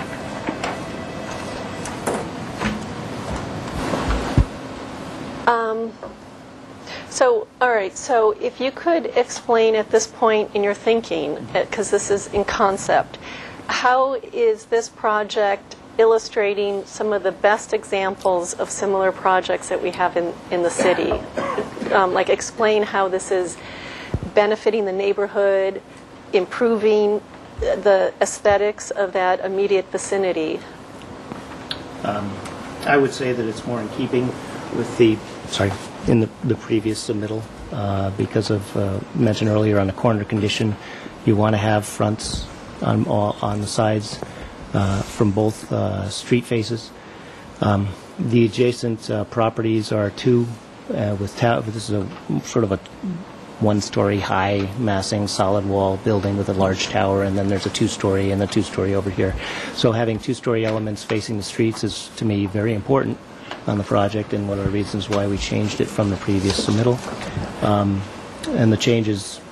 all right, so if you could explain at this point in your thinking, because this is in concept, how is this project illustrating some of the best examples of similar projects that we have in the city? Like explain how this is benefiting the neighborhood, improving the aesthetics of that immediate vicinity. I would say that it's more in keeping with in the previous submittal because of mentioned earlier on the corner condition. You want to have fronts on the sides from both street faces. The adjacent properties are two this is a sort of a one-story high massing solid wall building with a large tower, and then there's a 2-story and a 2-story over here. So having 2-story elements facing the streets is, to me, very important on the project, and one of the reasons why we changed it from the previous submittal. And the changes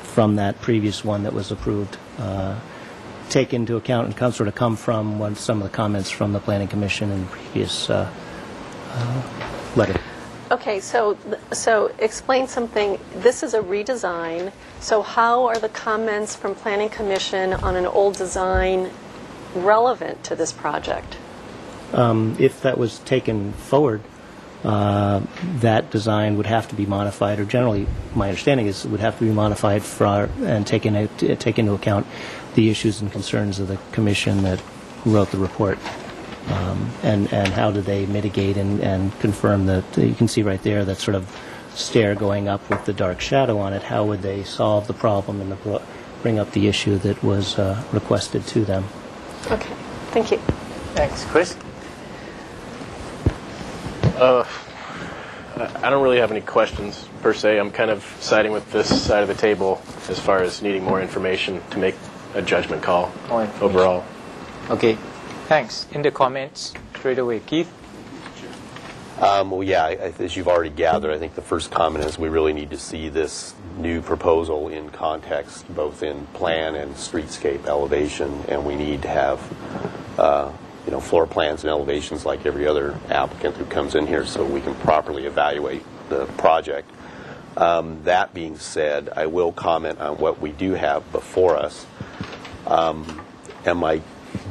from that previous one that was approved take into account and come from some of the comments from the Planning Commission in the previous letter. Okay, so explain something. This is a redesign. So how are the comments from Planning Commission on an old design relevant to this project? If that was taken forward, that design would have to be modified, or generally, my understanding is it would have to be modified and take into account the issues and concerns of the commission that wrote the report. And how do they mitigate and confirm that? You can see right there that sort of stair going up with the dark shadow on it. How would they solve the problem and bring up the issue that was requested to them? Okay, thank you. Thanks. Chris? I don't really have any questions per se. I'm kind of siding with this side of the table as far as needing more information to make a judgment call overall. Okay. Thanks. In the comments, straight away. Keith? Well, yeah, as you've already gathered, I think the first comment is we really need to see this new proposal in context, both in plan and streetscape elevation, and we need to have floor plans and elevations like every other applicant who comes in here so we can properly evaluate the project. That being said, I will comment on what we do have before us. And my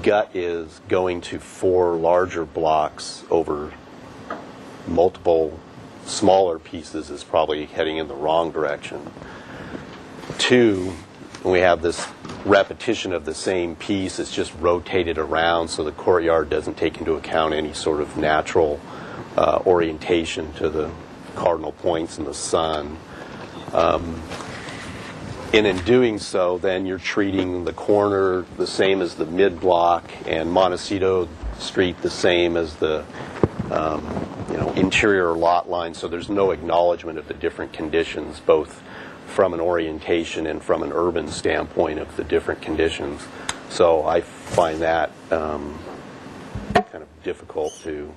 gut is going to 4 larger blocks over multiple smaller pieces is probably heading in the wrong direction. 2, we have this repetition of the same piece. It's just rotated around so the courtyard doesn't take into account any sort of natural orientation to the cardinal points in the sun. And in doing so, then you're treating the corner the same as the mid-block and Montecito Street the same as the interior lot line. So there's no acknowledgement of the different conditions, both from an orientation and from an urban standpoint of the different conditions. So I find that kind of difficult to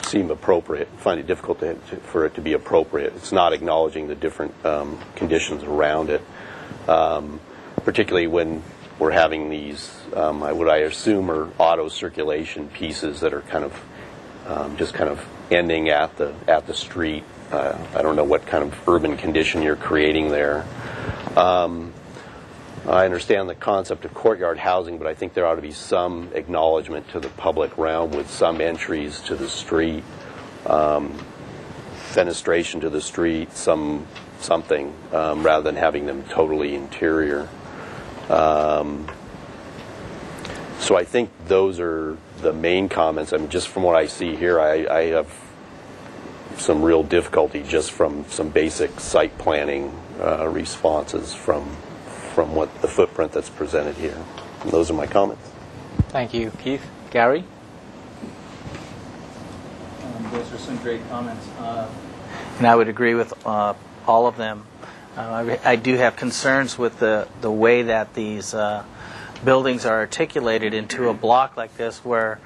seem appropriate. Find it difficult for it to be appropriate. It's not acknowledging the different conditions around it, particularly when we're having these what I assume are auto circulation pieces that are kind of just kind of ending at the street. I don't know what kind of urban condition you're creating there. I understand the concept of courtyard housing, but I think there ought to be some acknowledgement to the public realm with some entries to the street, fenestration to the street, something, rather than having them totally interior. So I think those are the main comments. I mean, just from what I see here, I have some real difficulty just from some basic site planning responses from what the footprint that's presented here. And those are my comments. Thank you, Keith. Gary? Those are some great comments. And I would agree with all of them. I do have concerns with the way that these buildings are articulated into a block like this, where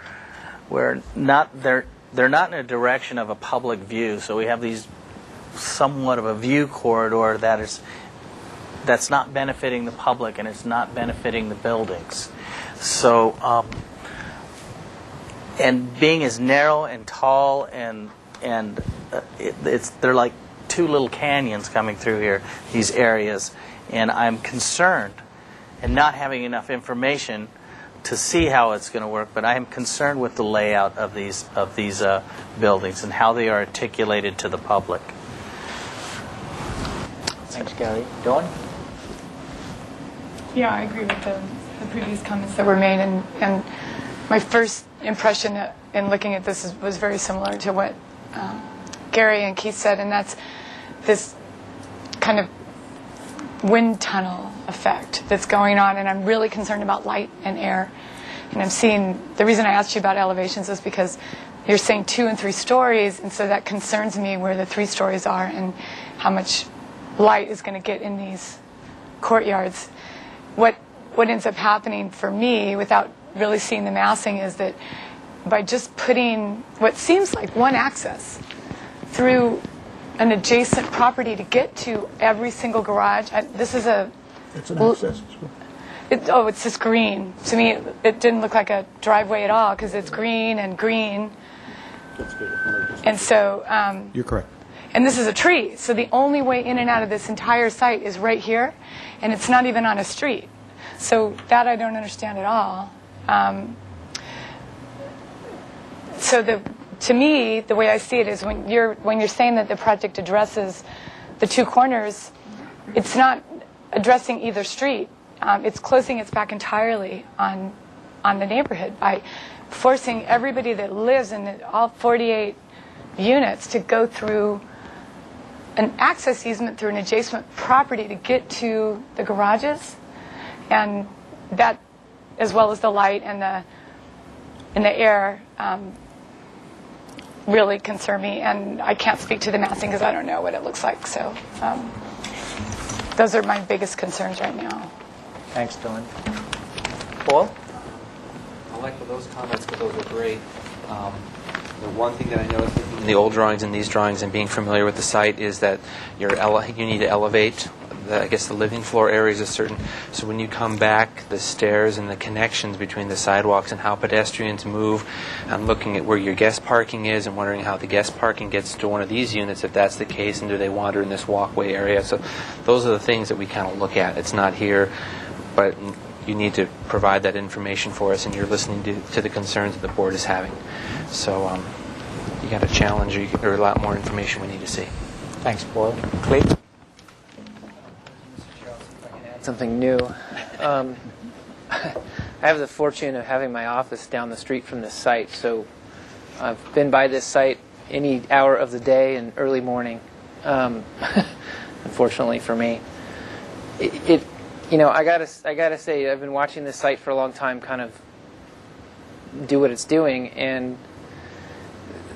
they're not in a direction of a public view. So we have these somewhat of a view corridor that's not benefiting the public, and it's not benefiting the buildings. So and being as narrow and tall and they're like two little canyons coming through here, these areas, and I'm concerned, and not having enough information to see how it's going to work, but I am concerned with the layout of these buildings and how they are articulated to the public. Thanks, Gary. Dawn? Yeah, I agree with the previous comments that were made, and my first impression in looking at this was very similar to what Gary and Keith said, and that's this kind of wind tunnel effect that's going on, and I'm really concerned about light and air. And I'm seeing, the reason I asked you about elevations is because you're saying 2 and 3 stories, and so that concerns me where the 3 stories are and how much light is going to get in these courtyards. What ends up happening for me, without really seeing the massing, is that by just putting what seems like one access through an adjacent property to get to every single garage, this is a... It's an access. It's just green. To me, it didn't look like a driveway at all because it's green and green. And so... You're correct. And this is a tree, so the only way in and out of this entire site is right here, and it's not even on a street. So that I don't understand at all. To me, the way I see it is when you're saying that the project addresses the 2 corners, it's not addressing either street. It's closing its back entirely on the neighborhood by forcing everybody that lives in all 48 units to go through an access easement through an adjacent property to get to the garages, and that, as well as the light and the air, really concern me. And I can't speak to the massing because I don't know what it looks like. So those are my biggest concerns right now. Thanks, Dylan. Paul? I like those comments because those are great. The one thing that I noticed in the old drawings and these drawings and being familiar with the site is that you need to elevate the living floor areas is certain. So when you come back, the stairs and the connections between the sidewalks and how pedestrians move, I'm looking at where your guest parking is and wondering how the guest parking gets to one of these units, if that's the case, and do they wander in this walkway area. So those are the things that we kind of look at. It's not here, but you need to provide that information for us, and you're listening to the concerns that the board is having. So you got a challenge, or a lot more information we need to see. Thanks, Paul. Clayton? Something new. I have the fortune of having my office down the street from this site, so I've been by this site any hour of the day and early morning. Unfortunately for me, I gotta say, I've been watching this site for a long time, kind of do what it's doing, and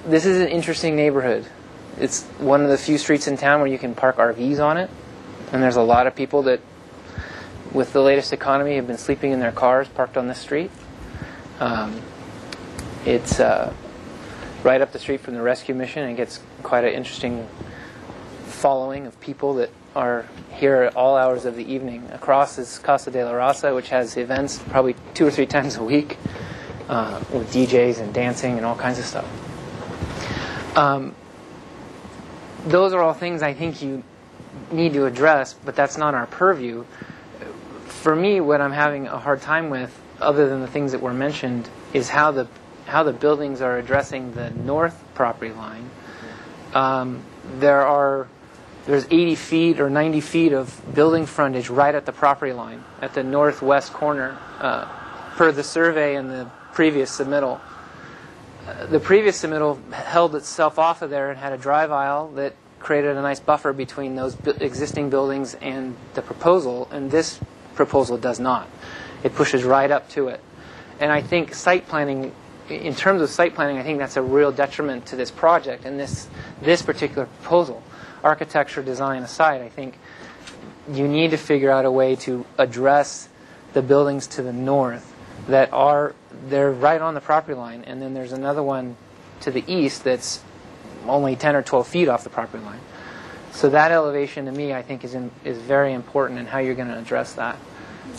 this is an interesting neighborhood. It's one of the few streets in town where you can park RVs on it, and there's a lot of people that, with the latest economy, have been sleeping in their cars parked on this street. It's right up the street from the rescue mission, and it gets quite an interesting following of people that are here at all hours of the evening. Across is Casa de la Raza, which has events probably 2 or 3 times a week with DJs and dancing and all kinds of stuff. Those are all things I think you need to address, but that's not our purview. for me, what I'm having a hard time with, other than the things that were mentioned, is how the buildings are addressing the north property line. There's 80 feet or 90 feet of building frontage right at the property line, at the northwest corner, per the survey and the previous submittal. The previous submittal held itself off of there and had a drive aisle that created a nice buffer between those existing buildings and the proposal, and this proposal does not. It pushes right up to it. And I think site planning, in terms of site planning, I think that's a real detriment to this project and this particular proposal. Architecture design aside, I think you need to figure out a way to address the buildings to the north they're right on the property line, and then there's another one to the east that's only 10 or 12 feet off the property line. So that elevation to me, I think, is very important in how you're going to address that.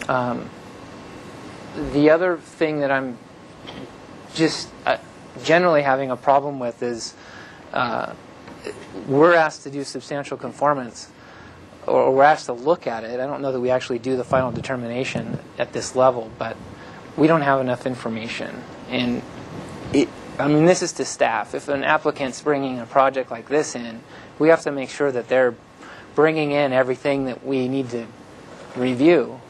The other thing that I'm just generally having a problem with is we're asked to do substantial conformance, or we're asked to look at it. I don't know that we actually do the final determination at this level, but we don't have enough information. And this is to staff. If an applicant's bringing a project like this in, we have to make sure that they're bringing in everything that we need to review.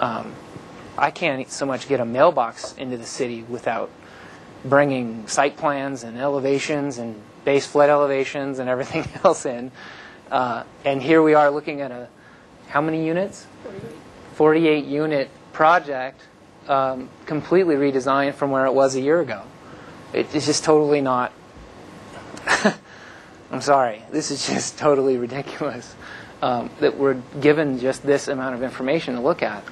I can't so much get a mailbox into the city without bringing site plans and elevations and base flood elevations and everything else in. And here we are looking at how many units? 48 unit project, completely redesigned from where it was a year ago. It's just totally not, I'm sorry, this is just totally ridiculous that we're given just this amount of information to look at.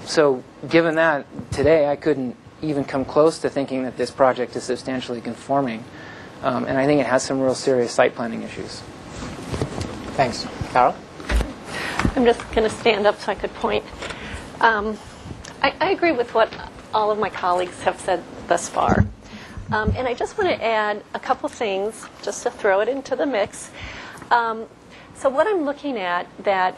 So given that, today I couldn't even come close to thinking that this project is substantially conforming. And I think it has some real serious site planning issues. Thanks. Carol? I'm just going to stand up so I could point. I agree with what all of my colleagues have said thus far. And I just want to add a couple things just to throw it into the mix. So what I'm looking at that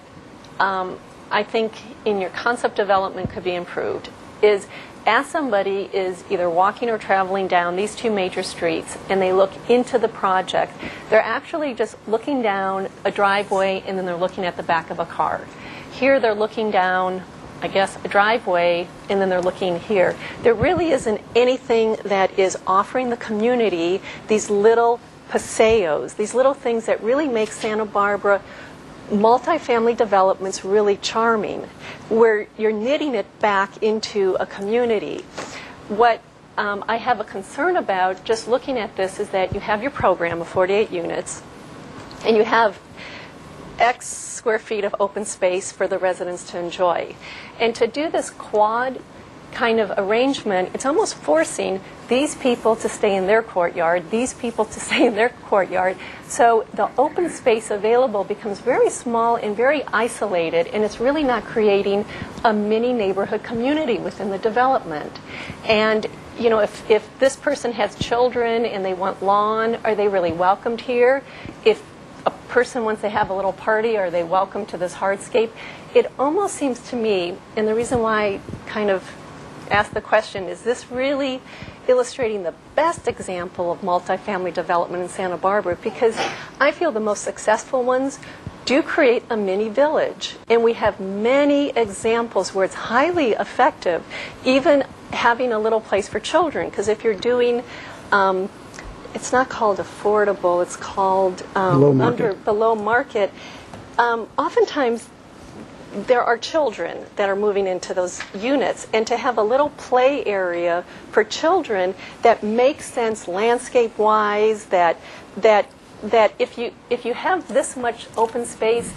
I think in your concept development could be improved is as somebody is either walking or traveling down these two major streets and they look into the project, they're actually just looking down a driveway and then they're looking at the back of a car. Here they're looking down, I guess, a driveway and then they're looking here. There really isn't anything that is offering the community these little paseos, these little things that really make Santa Barbara multifamily developments really charming, where you're knitting it back into a community. What I have a concern about just looking at this is that you have your program of 48 units and you have X square feet of open space for the residents to enjoy. And to do this quad kind of arrangement, it's almost forcing these people to stay in their courtyard, these people to stay in their courtyard. So the open space available becomes very small and very isolated, and it's really not creating a mini neighborhood community within the development. And you know, if this person has children and they want lawn, are they really welcomed here? If a person wants to have a little party, are they welcome to this hardscape? It almost seems to me, and the reason why I kind of ask the question, is this really illustrating the best example of multifamily development in Santa Barbara? Because I feel the most successful ones do create a mini village. And we have many examples where it's highly effective, even having a little place for children. Because if you're doing, it's not called affordable, it's called below market. Oftentimes, there are children that are moving into those units, and to have a little play area for children that makes sense landscape-wise, that if you have this much open space,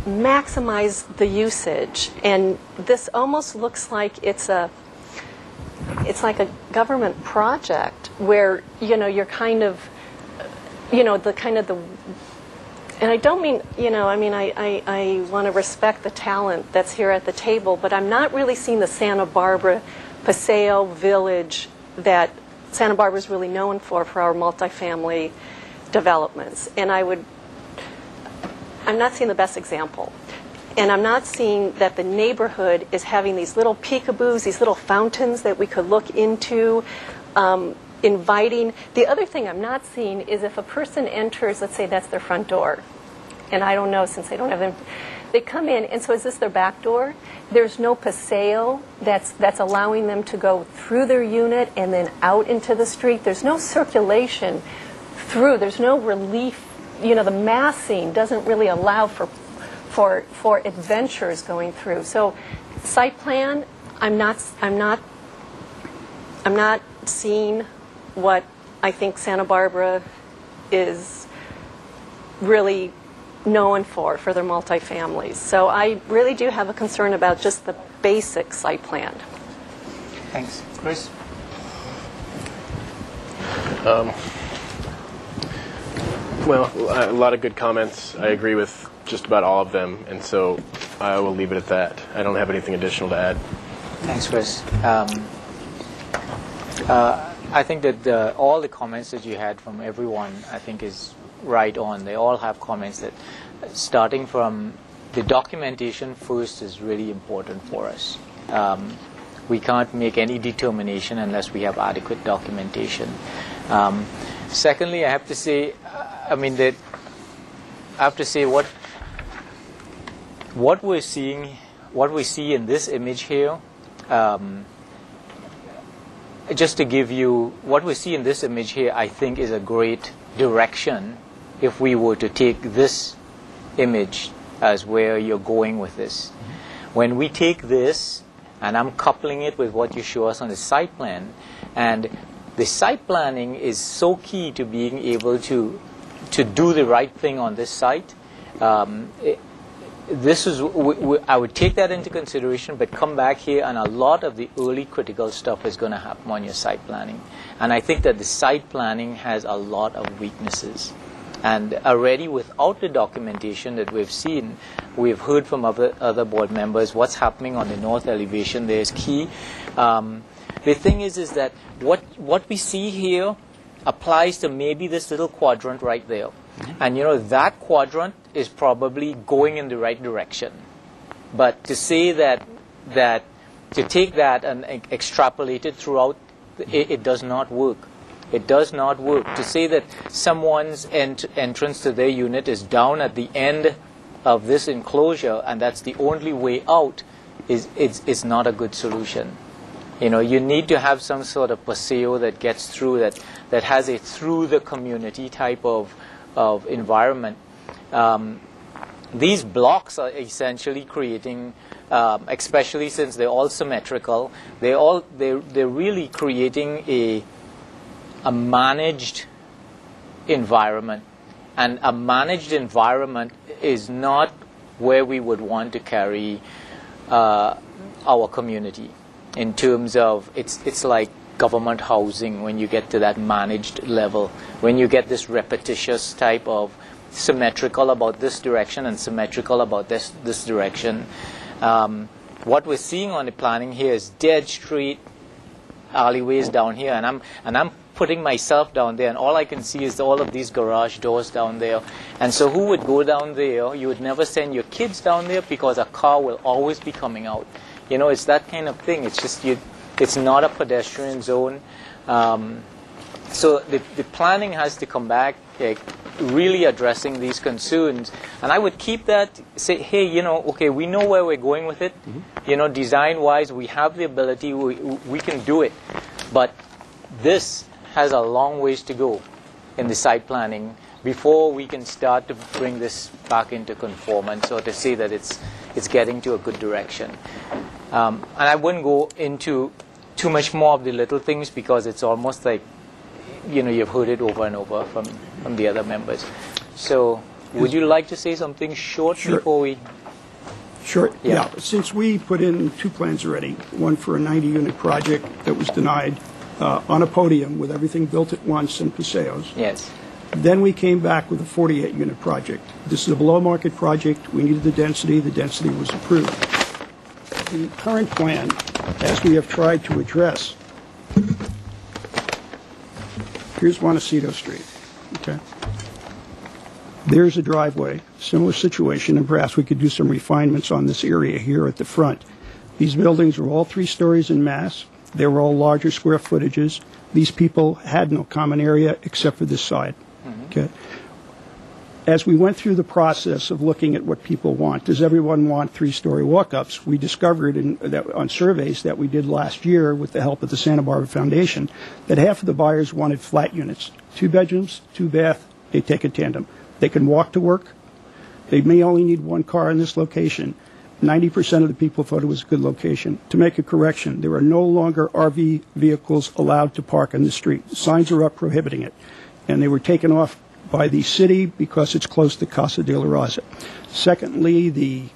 maximize the usage. And this almost looks like it's like a government project where you're kind of and I don't mean, I want to respect the talent that's here at the table, but I'm not really seeing the Santa Barbara Paseo Village that Santa Barbara is really known for our multifamily developments. And I'm not seeing the best example. And I'm not seeing that the neighborhood is having these little peekaboos, these little fountains that we could look into, inviting. The other thing I'm not seeing is if a person enters, let's say that's their front door, and I don't know since they don't have them, they come in, and so is this their back door? There's no paseo that's allowing them to go through their unit and then out into the street. There's no circulation through. There's no relief. You know, the massing doesn't really allow for adventures going through. So, site plan, I'm not seeing what I think Santa Barbara is really known for their multifamilies. So I really do have a concern about just the basic site plan. Thanks. Chris? Well, a lot of good comments. I agree with just about all of them, and so I will leave it at that. I don't have anything additional to add. Thanks, Chris. I think that all the comments that you had from everyone, I think, is right on. They all have comments that, starting from the documentation first, is really important for us. We can't make any determination unless we have adequate documentation. Secondly, I have to say, what we're seeing, what we see in this image here. Just to give you, what we see in this image here, I think, is a great direction if we were to take this image as where you're going with this. When we take this, and I'm coupling it with what you show us on the site plan, and the site planning is so key to being able to do the right thing on this site. I would take that into consideration, but come back here, and a lot of the early critical stuff is going to happen on your site planning. And I think that the site planning has a lot of weaknesses. And already, without the documentation that we've seen, we've heard from other board members what's happening on the north elevation there is key. The thing is that what we see here applies to maybe this little quadrant right there. And that quadrant is probably going in the right direction. But to say that to take that and extrapolate it throughout, it does not work. It does not work. To say that someone's entrance to their unit is down at the end of this enclosure and that's the only way out is not a good solution. You need to have some sort of paseo that gets through, that has a through the community type of environment. These blocks are essentially creating, especially since they're all symmetrical, they're really creating a managed environment. And a managed environment is not where we would want to carry our community. In terms of, it's like government housing when you get to that managed level. When you get this repetitious type of symmetrical about this direction and symmetrical about this direction. What we're seeing on the planning here is dead straight alleyways down here, and I'm putting myself down there, and all I can see is all of these garage doors down there. And so who would go down there? You would never send your kids down there because a car will always be coming out. It's that kind of thing. It's just it's not a pedestrian zone. So the planning has to come back, really addressing these concerns. And I would keep that, say, hey, okay, we know where we're going with it. Mm-hmm. Design-wise, we have the ability, we can do it. But this has a long ways to go in the site planning before we can start to bring this back into conformance or to say that it's getting to a good direction. And I wouldn't go into too much more of the little things because it's almost like, you've heard it over and over from the other members. So would you like to say something short before we... Sure. Yeah. Since we put in two plans already, one for a 90-unit project that was denied on a podium with everything built at once and paseos. Yes. Then we came back with a 48-unit project. This is a below-market project. We needed the density. The density was approved. The current plan, as we have tried to address, here's Montecito Street. Okay. There's a driveway, similar situation, and perhaps we could do some refinements on this area here at the front. These buildings were all 3 stories in mass. They were all larger square footages. These people had no common area except for this side. Okay. As we went through the process of looking at what people want, does everyone want 3-story walk-ups? We discovered on surveys that we did last year with the help of the Santa Barbara Foundation that half of the buyers wanted flat units, 2 bedrooms, 2 bath, they take a tandem. They can walk to work. They may only need 1 car in this location. 90% of the people thought it was a good location. To make a correction, there are no longer RV vehicles allowed to park on the street. Signs are up prohibiting it. And they were taken off by the city because it's close to Casa de la Raza. Secondly, the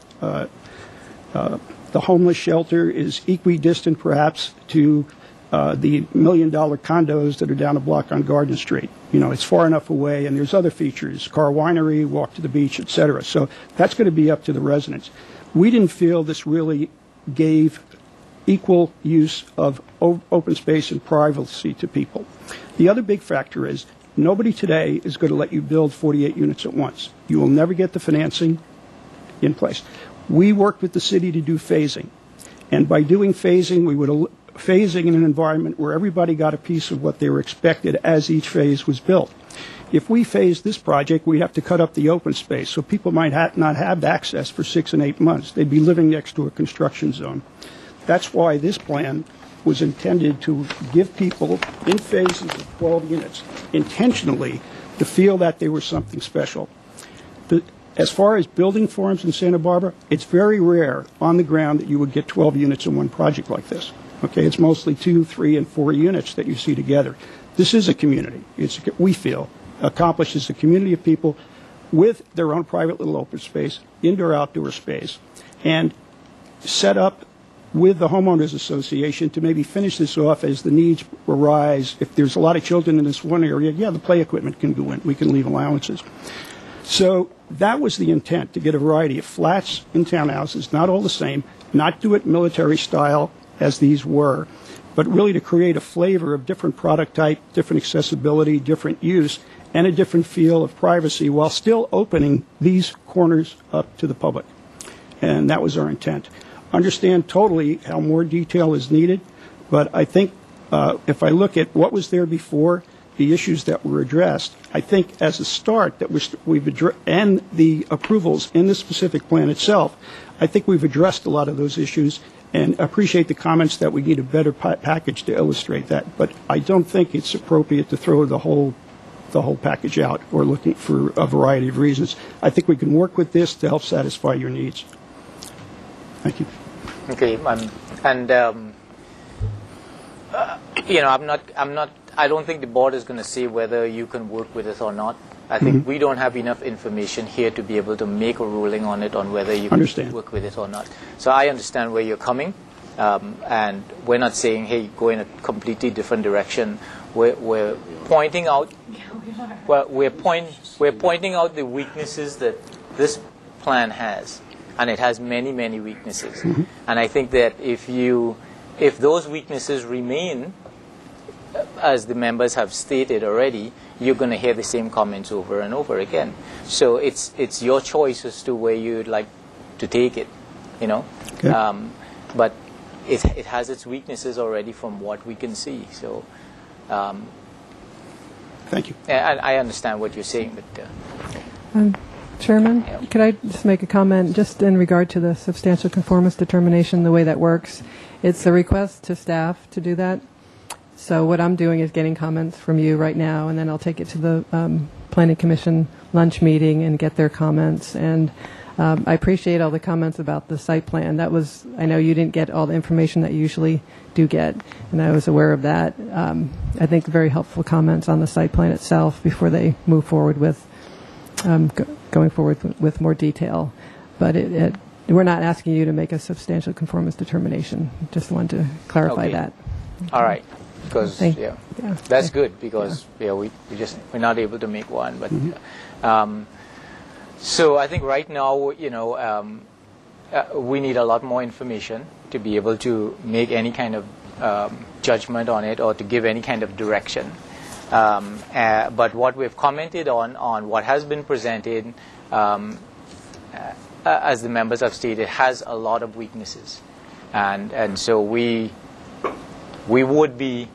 homeless shelter is equidistant perhaps to the $1 million condos that are down a block on Garden Street. You know, it's far enough away, and there's other features, car winery, walk to the beach, etc. So that's going to be up to the residents. We didn't feel this really gave equal use of open space and privacy to people. The other big factor is nobody today is going to let you build 48 units at once. You will never get the financing in place. We worked with the city to do phasing, and by doing phasing, we would phasing in an environment where everybody got a piece of what they were expected as each phase was built. If we phased this project, we'd have to cut up the open space, so people might not have access for 6 and 8 months. They'd be living next to a construction zone. That's why this plan was intended to give people in phases of 12 units intentionally to feel that they were something special. As far as building forms in Santa Barbara, it's very rare on the ground that you would get 12 units in one project like this. Okay, it's mostly 2, 3, and 4 units that you see together. This is a community. We feel, accomplishes a community of people with their own private little open space, indoor-outdoor space, and set up with the homeowners association to maybe finish this off as the needs arise. If there's a lot of children in this one area, yeah, the play equipment can go in. We can leave allowances. So that was the intent, to get a variety of flats and townhouses, not all the same, not do it military style as these were, but really to create a flavor of different product type, different accessibility, different use, and a different feel of privacy while still opening these corners up to the public. And that was our intent. Understand totally how more detail is needed, but I think if I look at what was there before, the issues that were addressed, I think as a start that we've addressed, and the approvals in the specific plan itself, I think we've addressed a lot of those issues, and appreciate the comments that we need a better package to illustrate that. But I don't think it's appropriate to throw the whole package out or looking for a variety of reasons. I think we can work with this to help satisfy your needs. Thank you. Okay, you know, I don't think the board is going to say whether you can work with it or not. I think we don't have enough information here to be able to make a ruling on it, on whether you can work with it or not. So I understand where you're coming, and we're not saying, hey, go in a completely different direction. We're pointing out, we're pointing out the weaknesses that this plan has, and it has many, many weaknesses. And I think that if those weaknesses remain, as the members have stated already, you're going to hear the same comments over and over again. So it's your choice as to where you'd like to take it, you know. Okay. But it has its weaknesses already from what we can see. So. Thank you. I understand what you're saying, but. Chairman, could I just make a comment just in regard to the substantial conformance determination, the way that works? It's a request to staff to do that. So what I'm doing is getting comments from you right now, and then I'll take it to the Planning Commission lunch meeting and get their comments. And I appreciate all the comments about the site plan. That was, I know you didn't get all the information that you usually do get, and I was aware of that. I think very helpful comments on the site plan itself before they move forward with going forward with more detail. But we're not asking you to make a substantial conformance determination. Just wanted to clarify that. All right. Because that's good, because we're not able to make one. But so I think right now, you know, we need a lot more information to be able to make any kind of judgment on it or to give any kind of direction. But what we've commented on what has been presented, as the members have stated, has a lot of weaknesses. And so we would be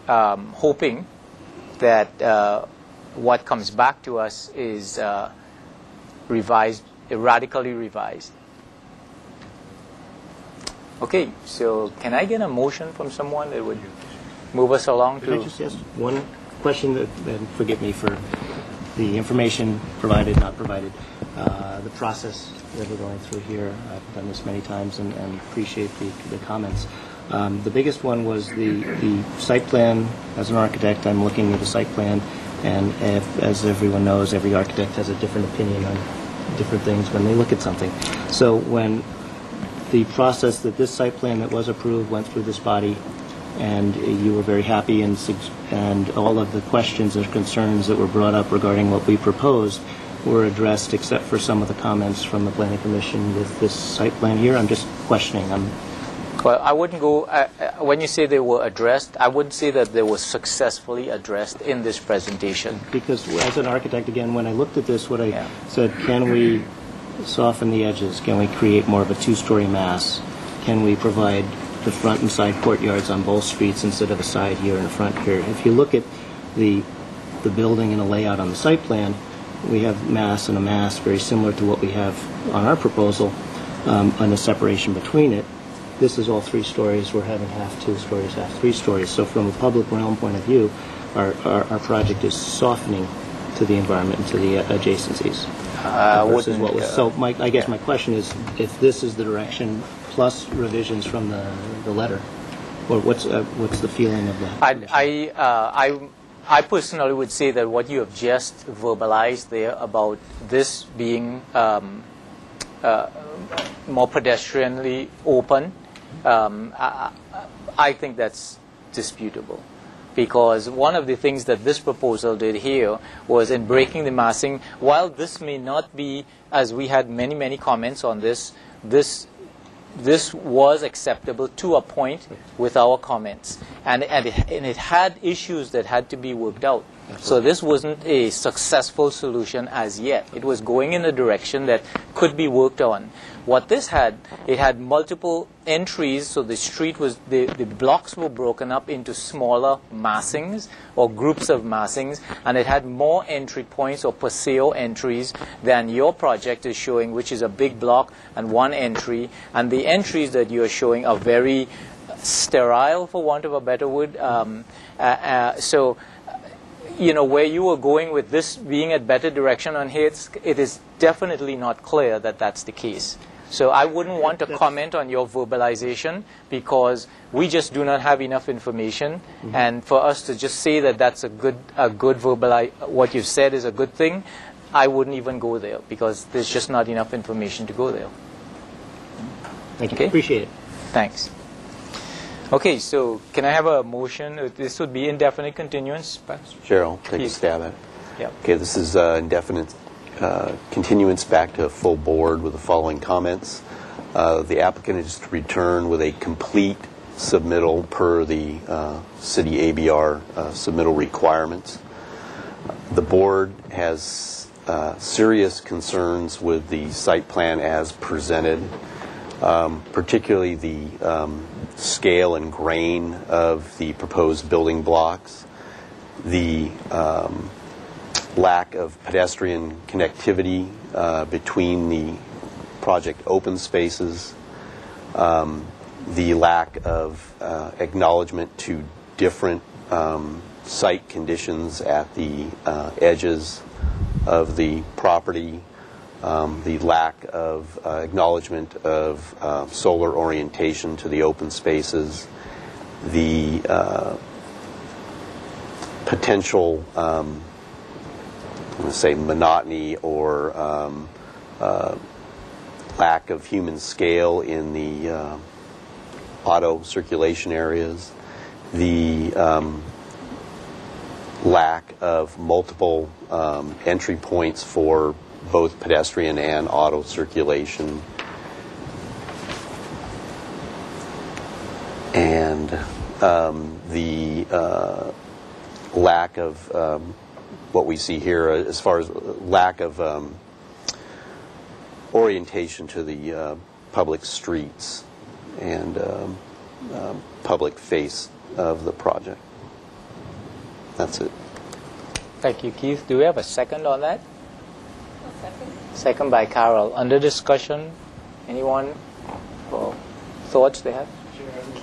hoping that what comes back to us is revised, radically revised. Okay, so can I get a motion from someone that would move us along Could I just ask one question, and forgive me for the information provided, not provided, the process that we're going through here. I've done this many times and appreciate the comments. The biggest one was the site plan. As an architect, I'm looking at the site plan, and as everyone knows, every architect has a different opinion on different things when they look at something. So when the process that this site plan that was approved went through this body, and you were very happy, and all of the questions or concerns that were brought up regarding what we proposed were addressed, except for some of the comments from the Planning Commission with this site plan here. I'm just questioning. Well, I wouldn't go, when you say they were addressed, I wouldn't say that they were successfully addressed in this presentation. Because as an architect, again, when I looked at this, what I said, can we soften the edges? Can we create more of a two-story mass? Can we provide the front and side courtyards on both streets instead of a side here and a front here? If you look at the building and the layout on the site plan, we have mass and a mass very similar to what we have on our proposal, and the separation between it. This is all 3 stories. We're having half 2 stories, half 3 stories. So from a public realm point of view, our project is softening to the environment and to the adjacencies. Versus what was. So I guess my question is, if this is the direction plus revisions from the letter, or what's the feeling of that? I personally would say that what you have just verbalized there about this being more pedestrianly open, I think that's disputable. Because one of the things that this proposal did here was in breaking the massing, while this may not be, as we had many comments on this was acceptable to a point with our comments. And it had issues that had to be worked out. So this wasn't a successful solution as yet. It was going in a direction that could be worked on. What this had, it had multiple entries, so the street was, the blocks were broken up into smaller massings or groups of massings, and it had more entry points or paseo entries than your project is showing, which is a big block and 1 entry. And the entries that you're showing are very sterile, for want of a better word. So, you know, where you were going with this being a better direction on here, it is definitely not clear that that's the case. So I wouldn't want to comment on your verbalization, because we just do not have enough information. Mm-hmm. And for us to just say that that's a good what you've said is a good thing, I wouldn't even go there, because there's just not enough information to go there. Thank you. Okay? Appreciate it. Thanks. Okay, so can I have a motion? This would be indefinite continuance. Cheryl, take a stab at it. Yeah. Okay, this is indefinite continuance back to full board with the following comments. The applicant is to return with a complete submittal per the city ABR submittal requirements. The board has serious concerns with the site plan as presented, particularly the scale and grain of the proposed building blocks, the lack of pedestrian connectivity between the project open spaces, the lack of acknowledgement to different site conditions at the edges of the property, the lack of acknowledgement of solar orientation to the open spaces, the potential, I'm going to say, monotony or lack of human scale in the auto circulation areas, the lack of multiple entry points for both pedestrian and auto circulation, and the lack of what we see here as far as lack of orientation to the public streets and public face of the project. That's it. Thank you, Keith. Do we have a second on that? Second by Carol. Under discussion, anyone? Well, thoughts they have?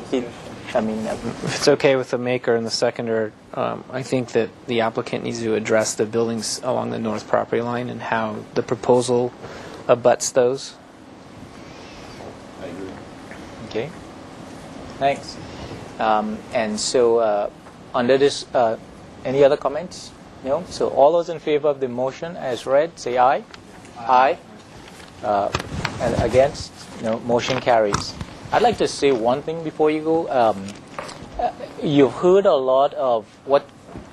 Keith? I mean, if it's okay with the maker and the seconder, I think that the applicant needs to address the buildings along the north property line and how the proposal abuts those. I agree. Okay. Thanks. And so, under this, any other comments? No? So all those in favor of the motion as read, say aye. Aye. And against? No. Motion carries. I'd like to say one thing before you go. You've heard a lot of what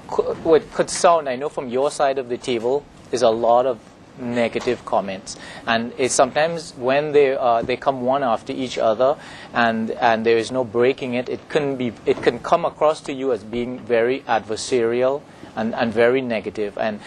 could sound, I know from your side of the table, is a lot of negative comments, and it's sometimes when they come one after each other, and there is no breaking it. It can come across to you as being very adversarial and very negative, and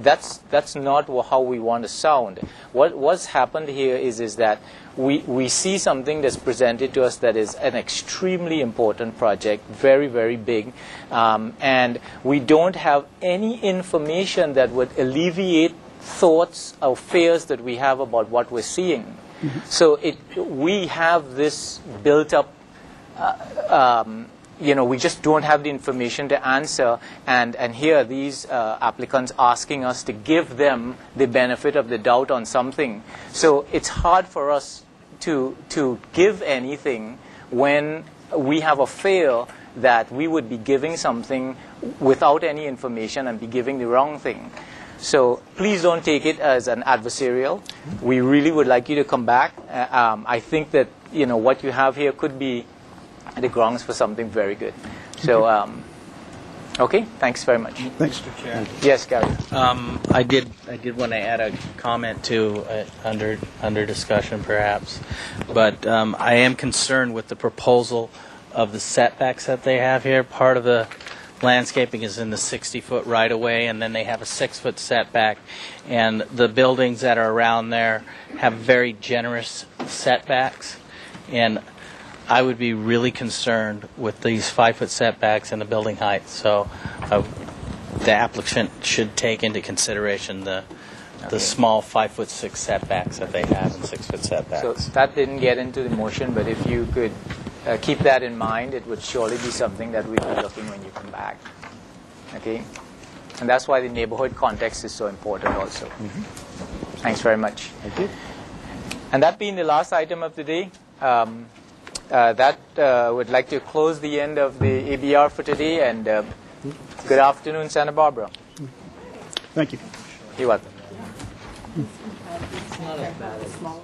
that's not how we want to sound. What's happened here is that we see something that's presented to us that is an extremely important project, very, very big, and we don't have any information that would alleviate thoughts or fears that we have about what we're seeing. Mm-hmm. So we have this built up, we just don't have the information to answer, and here these applicants asking us to give them the benefit of the doubt on something. So it's hard for us to give anything when we have a fear that we would be giving something without any information and be giving the wrong thing. So please don't take it as an adversarial. We really would like you to come back. I think that what you have here could be the grounds for something very good. So, okay, thanks very much. Thanks, Mr. Chair. Yes, Gary. I did want to add a comment to under discussion, perhaps, but I am concerned with the proposal of the setbacks that they have here. Part of the landscaping is in the 60-foot right-of-way, and then they have a 6-foot setback, and the buildings that are around there have very generous setbacks, and I would be really concerned with these 5-foot setbacks and the building height. So the applicant should take into consideration the small 5'6" setbacks that they have and 6-foot setbacks. So that didn't get into the motion, but if you could keep that in mind, it would surely be something that we'll be looking when you come back. Okay? And that's why the neighborhood context is so important also. Mm-hmm. Thanks very much. Thank you. And that being the last item of the day, would like to close the end of the ABR for today, and good afternoon, Santa Barbara. Thank you. You're welcome. It's not as bad as smaller.